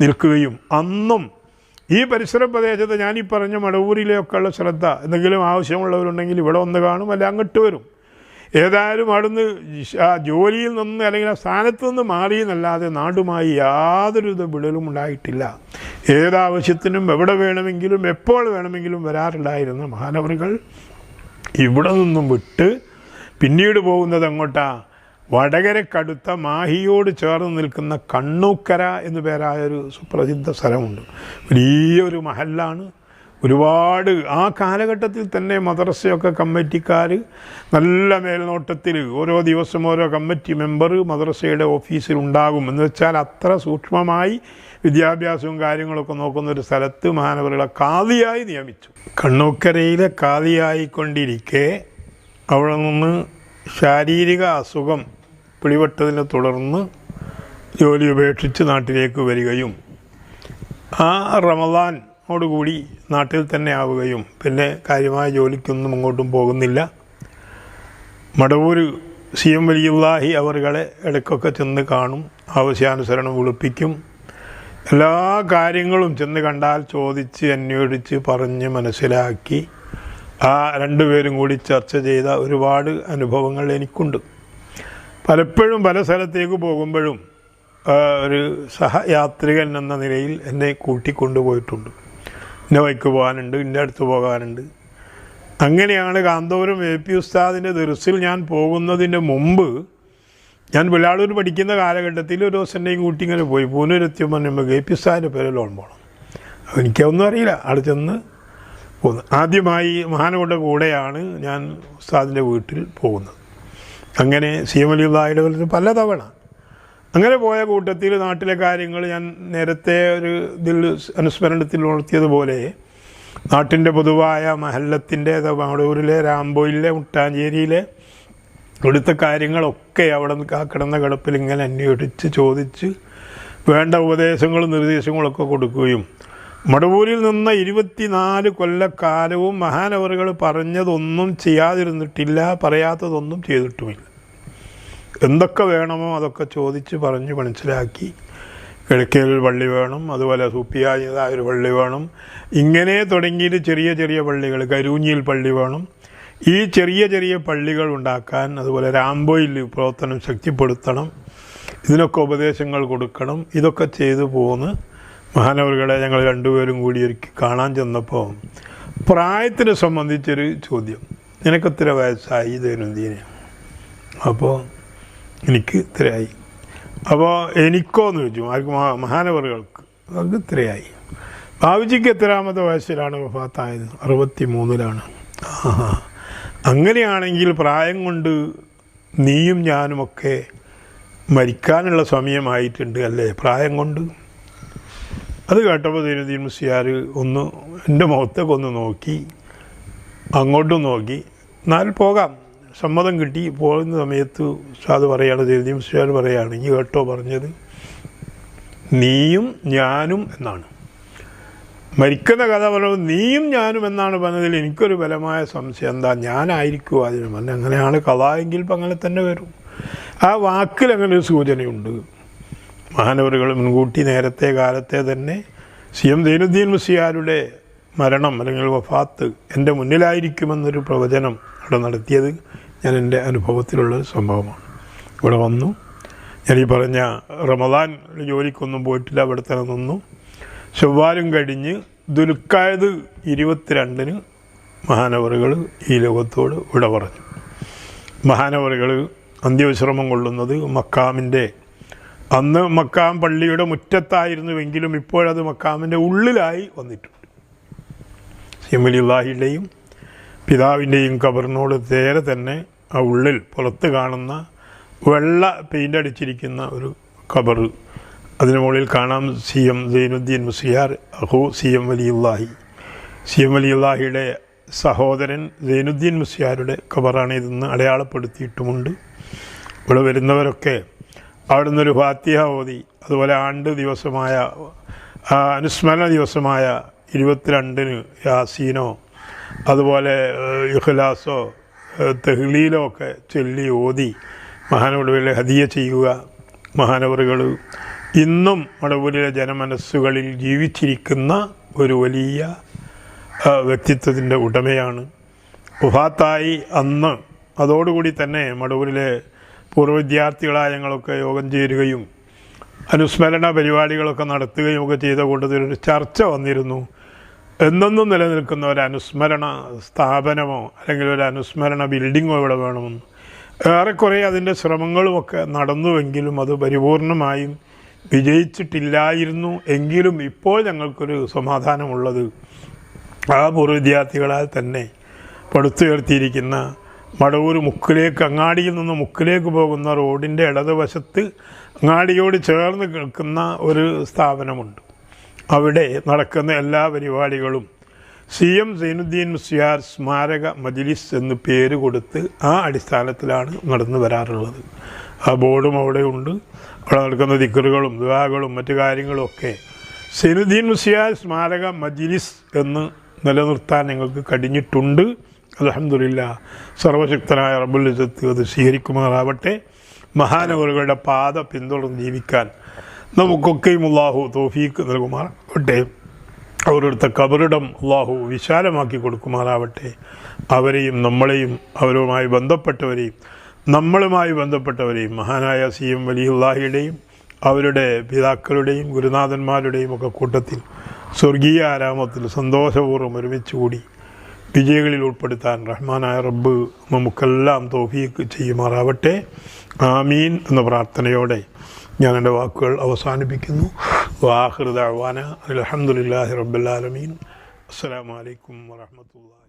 നിൽക്കുകയും അന്നും ഈ പരിസര പ്രദേശത്ത് ഞാനീ പറഞ്ഞ മടവൂരിലെയൊക്കെയുള്ള ശ്രദ്ധ, എന്തെങ്കിലും ആവശ്യമുള്ളവരുണ്ടെങ്കിൽ ഇവിടെ ഒന്ന് കാണും, അല്ല അങ്ങോട്ട് വരും. ഏതായാലും അവിടുന്ന് ആ ജോലിയിൽ നിന്ന് അല്ലെങ്കിൽ ആ സ്ഥാനത്ത് നിന്ന് മാറിയെന്നല്ലാതെ നാടുമായി യാതൊരു വിടലും ഉണ്ടായിട്ടില്ല. ഏതാവശ്യത്തിനും എവിടെ വേണമെങ്കിലും എപ്പോൾ വേണമെങ്കിലും വരാറുണ്ടായിരുന്ന മഹാനവറുകൾ ഇവിടെ നിന്നും വിട്ട് പിന്നീട് പോകുന്നത് അങ്ങോട്ടാ, വടകരക്കടുത്ത മാഹിയോട് ചേർന്ന് നിൽക്കുന്ന കണ്ണൂക്കര എന്നു പേരായൊരു സുപ്രസിദ്ധ സ്ഥലമുണ്ട്. വലിയൊരു മഹല്ലാണ്. ഒരുപാട് ആ കാലഘട്ടത്തിൽ തന്നെ മദ്രസയൊക്കെ കമ്മിറ്റിക്കാർ നല്ല മേൽനോട്ടത്തിൽ ഓരോ ദിവസം ഓരോ കമ്മിറ്റി മെമ്പർ മദ്രസയുടെ ഓഫീസിൽ ഉണ്ടാകും. എന്ന് വെച്ചാൽ അത്ര സൂക്ഷ്മമായി വിദ്യാഭ്യാസവും കാര്യങ്ങളൊക്കെ നോക്കുന്നൊരു സ്ഥലത്ത് മഹാനവറുകളെ ഖാദിയായി നിയമിച്ചു. കണ്ണൂക്കരയിലെ ഖാദിയായിക്കൊണ്ടിരിക്കെ അവിടെ നിന്ന് ശാരീരിക അസുഖം പിടിപെട്ടതിനെ തുടർന്ന് ജോലി ഉപേക്ഷിച്ച് നാട്ടിലേക്ക് വരികയും ആ റമദാനോടുകൂടി നാട്ടിൽ തന്നെ ആവുകയും പിന്നെ കാര്യമായ ജോലിക്കൊന്നും അങ്ങോട്ടും പോകുന്നില്ല. മടവൂർ CM വലിയുല്ലാഹി അവറുകളെ ഇടയ്ക്കൊക്കെ ചെന്ന് കാണും, ആവശ്യാനുസരണം വിളിപ്പിക്കും. എല്ലാ കാര്യങ്ങളും ചെന്ന് കണ്ടാൽ ചോദിച്ച് അന്വേഷിച്ച് പറഞ്ഞ് മനസ്സിലാക്കി ആ രണ്ടുപേരും കൂടി ചർച്ച ചെയ്ത ഒരുപാട് അനുഭവങ്ങൾ എനിക്കുണ്ട്. പലപ്പോഴും പല സ്ഥലത്തേക്ക് പോകുമ്പോഴും ഒരു സഹയാത്രികൻ എന്ന നിലയിൽ എന്നെ കൂട്ടിക്കൊണ്ടുപോയിട്ടുണ്ട്. ഇന്ന വഴിക്ക് പോകാനുണ്ട്, ഇന്ന അടുത്ത് പോകാനുണ്ട്. അങ്ങനെയാണ് കാന്തപുരം AP ഉസ്താദിൻ്റെ ദർസിൽ ഞാൻ പോകുന്നതിന് മുമ്പ് ഞാൻ വെള്ളാളൂർ പഠിക്കുന്ന കാലഘട്ടത്തിൽ ഒരു ദിവസം എന്നെയും കൂട്ടി ഇങ്ങനെ പോയി. പൂനൂരെത്തിയും പറഞ്ഞപ്പോൾ AP ഉസ്താദിൻ്റെ പേരിൽ ലോൺ പോകണം. എനിക്കൊന്നും അറിയില്ല, അവിടെ ചെന്ന് പോകുന്നത്. ആദ്യമായി മഹാനവറുടെ കൂടെയാണ് ഞാൻ ഉസ്താദിൻ്റെ വീട്ടിൽ പോകുന്നത്. അങ്ങനെ CM വലിയുള്ളാഹിയുടെ പല തവണ അങ്ങനെ പോയ കൂട്ടത്തിൽ നാട്ടിലെ കാര്യങ്ങൾ ഞാൻ നേരത്തെ ഒരു ഇതിൽ അനുസ്മരണത്തിൽ ഉണർത്തിയതുപോലെ നാട്ടിൻ്റെ പൊതുവായ മഹല്ലത്തിൻ്റെ മടവൂരിലെ രാംബോയിലെ മുട്ടാഞ്ചേരിയിലെ ഇവിടുത്തെ കാര്യങ്ങളൊക്കെ അവിടെ കിടന്ന കിടപ്പിൽ ഇങ്ങനെ അന്വേഷിച്ച് ചോദിച്ച് വേണ്ട ഉപദേശങ്ങളും നിർദ്ദേശങ്ങളൊക്കെ കൊടുക്കുകയും മടവൂരിൽ നിന്ന് 24 കൊല്ലക്കാലവും മഹാനവറുകൾ പറഞ്ഞതൊന്നും ചെയ്യാതിരുന്നിട്ടില്ല, പറയാത്തതൊന്നും ചെയ്തിട്ടുമില്ല. എന്തൊക്കെ വേണമോ അതൊക്കെ ചോദിച്ച് പറഞ്ഞ് മനസ്സിലാക്കി. കിഴക്കേലൊരു പള്ളി വേണം, അതുപോലെ സൂപ്പിയായതായൊരു പള്ളി വേണം, ഇങ്ങനെ തുടങ്ങിയിട്ട് ചെറിയ ചെറിയ പള്ളികൾ, കരൂഞ്ഞിയിൽ പള്ളി വേണം. ഈ ചെറിയ ചെറിയ പള്ളികൾ ഉണ്ടാക്കാൻ, അതുപോലെ രാംബോയിൽ പ്രവർത്തനം ശക്തിപ്പെടുത്തണം, ഇതിനൊക്കെ ഉപദേശങ്ങൾ കൊടുക്കണം. ഇതൊക്കെ ചെയ്തു പോന്ന് മഹാനവറുകളെ ഞങ്ങൾ രണ്ടുപേരും കൂടി ഒരിക്കൽ കാണാൻ ചെന്നപ്പോൾ പ്രായത്തിനെ സംബന്ധിച്ചൊരു ചോദ്യം, നിനക്കെത്ര വയസ്സായി ദൈനംദിന? അപ്പോൾ എനിക്ക് ഇത്രയായി. അപ്പോൾ എനിക്കോന്ന് ചോദിച്ചു, ആർക്ക്? മഹാനവറുകൾക്ക്. അത് ഇത്രയായി. ബാബുജിക്ക് എത്രാമത്തെ വയസ്സിലാണ് വഫാത്തായത്? 63-ലാണ്. അങ്ങനെയാണെങ്കിൽ പ്രായം കൊണ്ട് നീയും ഞാനുമൊക്കെ മരിക്കാനുള്ള സമയമായിട്ടുണ്ട് അല്ലേ, പ്രായം കൊണ്ട്? അത് കേട്ടപ്പോൾ സൈനുദ്ദീൻ മുസ്ലിയാർ ഒന്ന് എൻ്റെ മുഖത്തേക്ക് ഒന്ന് നോക്കി, അങ്ങോട്ടും നോക്കി. എന്നാൽ പോകാം, സമ്മതം കിട്ടി. പോകുന്ന സമയത്ത് ഉസ്താദ് പറയുകയാണ്, സൈനുദ്ദീൻ മുസ്ലിയാർ പറയുകയാണ്, ഈ കേട്ടോ പറഞ്ഞത് നീയും ഞാനും എന്നാണ്. മരിക്കുന്ന കഥ പറയുമ്പോൾ നീയും ഞാനും എന്നാണ് പറഞ്ഞതിൽ എനിക്കൊരു ബലമായ സംശയം, എന്താ ഞാനായിരിക്കുമോ അതിന് പറഞ്ഞത്? അങ്ങനെയാണ് കഥ എങ്കിൽ ഇപ്പം അങ്ങനെ തന്നെ വരും. ആ വാക്കിൽ അങ്ങനെ ഒരു സൂചനയുണ്ട്. മഹാനവറുകൾ മുൻകൂട്ടി നേരത്തെ കാലത്തെ തന്നെ സി എം സൈനുദ്ദീൻ മുസ്ലിയാരുടെ മരണം അല്ലെങ്കിൽ വഫാത്ത് എൻ്റെ മുന്നിലായിരിക്കുമെന്നൊരു പ്രവചനം അവിടെ നടത്തിയത് ഞാൻ എൻ്റെ അനുഭവത്തിലുള്ളൊരു സംഭവമാണ്. ഇവിടെ വന്നു, ഞാൻ ഈ പറഞ്ഞ റമദാൻ ജോലിക്കൊന്നും പോയിട്ടില്ല, അവിടെ തന്നെ നിന്നു. ചൊവ്വാലും കഴിഞ്ഞ് ദുൽഖഅദ് 22 മഹാനവറുകൾ ഈ ലോകത്തോട് വിട പറഞ്ഞു. മഹാനവറുകൾ അന്ത്യവിശ്രമം കൊള്ളുന്നത് മക്കാമിൻ്റെ, അന്ന് മക്കാം പള്ളിയുടെ മുറ്റത്തായിരുന്നുവെങ്കിലും ഇപ്പോഴത് മക്കാമിൻ്റെ ഉള്ളിലായി വന്നിട്ടുണ്ട്. വലിയുള്ളാഹിയുടെയും പിതാവിൻ്റെയും ഖബറിനോട് നേരെ തന്നെ ആ ഉള്ളിൽ പുറത്ത് കാണുന്ന വെള്ള പെയിൻ്റ് അടിച്ചിരിക്കുന്ന ഒരു ഖബർ, അതിന് മുകളിൽ കാണാം സി എം സൈനുദ്ദീൻ മുസ്ലിയാർ അഹു C M Valiyullahi. C M വലിയുള്ളാഹിയുടെ സഹോദരൻ സൈനുദ്ദീൻ മുസ്ലിയാരുടെ ഖബറാണ് ഇതെന്ന് അടയാളപ്പെടുത്തിയിട്ടുമുണ്ട്. ഇവിടെ വരുന്നവരൊക്കെ അവിടെ നിന്നൊരു ഫാത്തിഹ ഓതി, അതുപോലെ ആണ്ട് ദിവസമായ അനുസ്മരണ ദിവസമായ 22 യാസീനോ അതുപോലെ ഇഖ്ലാസോ തഹ്ലീലോ ഒക്കെ ചൊല്ലി ഓതി മഹാനവറുകളെ ഹദിയ ചെയ്യുക. മഹാനവറുകൾ ഇന്നും മടവൂരിലെ ജനമനസ്സുകളിൽ ജീവിച്ചിരിക്കുന്ന ഒരു വലിയ വ്യക്തിത്വത്തിൻ്റെ ഉടമയാണ്. വഫാത്തായി അന്ന് അതോടുകൂടി തന്നെ മടവൂരിലെ പൂർവ്വ വിദ്യാർത്ഥികളായ ഞങ്ങളൊക്കെ യോഗം ചേരുകയും അനുസ്മരണ പരിപാടികളൊക്കെ നടത്തുകയും ഒക്കെ ചെയ്ത കൂട്ടത്തിലൊരു ചർച്ച വന്നിരുന്നു. എന്നെന്നും നിലനിൽക്കുന്ന ഒരു അനുസ്മരണ സ്ഥാപനമോ അല്ലെങ്കിൽ ഒരു അനുസ്മരണ ബിൽഡിങ്ങോ ഇവിടെ വേണമെന്ന്. ഏറെക്കുറെ അതിൻ്റെ ശ്രമങ്ങളുമൊക്കെ നടന്നുവെങ്കിലും അത് പരിപൂർണമായും വിജയിച്ചിട്ടില്ലായിരുന്നു. എങ്കിലും ഇപ്പോൾ ഞങ്ങൾക്കൊരു സമാധാനമുള്ളത് ആ പൂർവ്വ വിദ്യാർത്ഥികളാൽ തന്നെ പടുത്തുയർത്തിയിരിക്കുന്ന മടവൂർ മുക്കിലേക്ക്, അങ്ങാടിയിൽ നിന്ന് മുക്കിലേക്ക് പോകുന്ന റോഡിൻ്റെ ഇടതുവശത്ത് അങ്ങാടിയോട് ചേർന്ന് നിൽക്കുന്ന ഒരു സ്ഥാപനമുണ്ട്. അവിടെ നടക്കുന്ന എല്ലാ പരിപാടികളും സി എം സൈനുദ്ദീൻ മുസ്ലിയാർ സ്മാരക മജ്ലിസ് എന്ന് പേര് കൊടുത്ത് ആ അടിസ്ഥാനത്തിലാണ് നടന്നു വരാറുള്ളത്. ആ ബോർഡും അവിടെ ഉണ്ട്. അവിടെ നടക്കുന്ന ദിക്റുകളും ദുആകളും മറ്റു കാര്യങ്ങളുമൊക്കെ സൈനുദ്ദീൻ മുസ്ലിയാർ സ്മാരക മജ്ലിസ് എന്ന് നിലനിർത്താൻ ഞങ്ങൾക്ക് കഴിഞ്ഞിട്ടുണ്ട്. അൽഹംദുലില്ലാഹ്, സർവശക്തനായ റബ്ബുൽ ഇസ്സത്ത് അത് സ്വീകരിക്കുമാറാവട്ടെ. മഹാനവറുകളുടെ പാത പിന്തുടർന്ന് ജീവിക്കാൻ നമുക്കൊക്കെയും അല്ലാഹു തൗഫീഖ് നൽകുമാറാവട്ടെ. അവരുടെ ഖബറിടം അല്ലാഹു വിശാലമാക്കി കൊടുക്കുമാറാവട്ടെ. അവരെയും നമ്മളെയും അവരുമായി ബന്ധപ്പെട്ടവരെയും നമ്മളുമായി ബന്ധപ്പെട്ടവരെയും മഹാനായ സി എം വലിയുള്ളാഹിയുടെയും അവരുടെ പിതാക്കളുടെയും ഗുരുനാഥന്മാരുടെയും ഒക്കെ കൂട്ടത്തിൽ സ്വർഗീയ ആരാമത്തിൽ സന്തോഷപൂർവ്വം ഒരുമിച്ച് കൂടി വിജയികളിൽ ഉൾപ്പെടുത്താൻ റഹ്മാനായ റബ്ബ് നമുക്കെല്ലാം തൗഫീഖ് ചെയ്യുമാറാവട്ടെ. ആമീൻ എന്ന പ്രാർത്ഥനയോടെ ഞാൻ എൻ്റെ വാക്കുകൾ അവസാനിപ്പിക്കുന്നു. വാഖിറു ദഅ്വാനാ അൽഹംദുലില്ലാഹി റബ്ബിൽ ആലമീൻ. അസ്സലാമു അലൈക്കും വറഹ്മത്തുള്ളാഹി.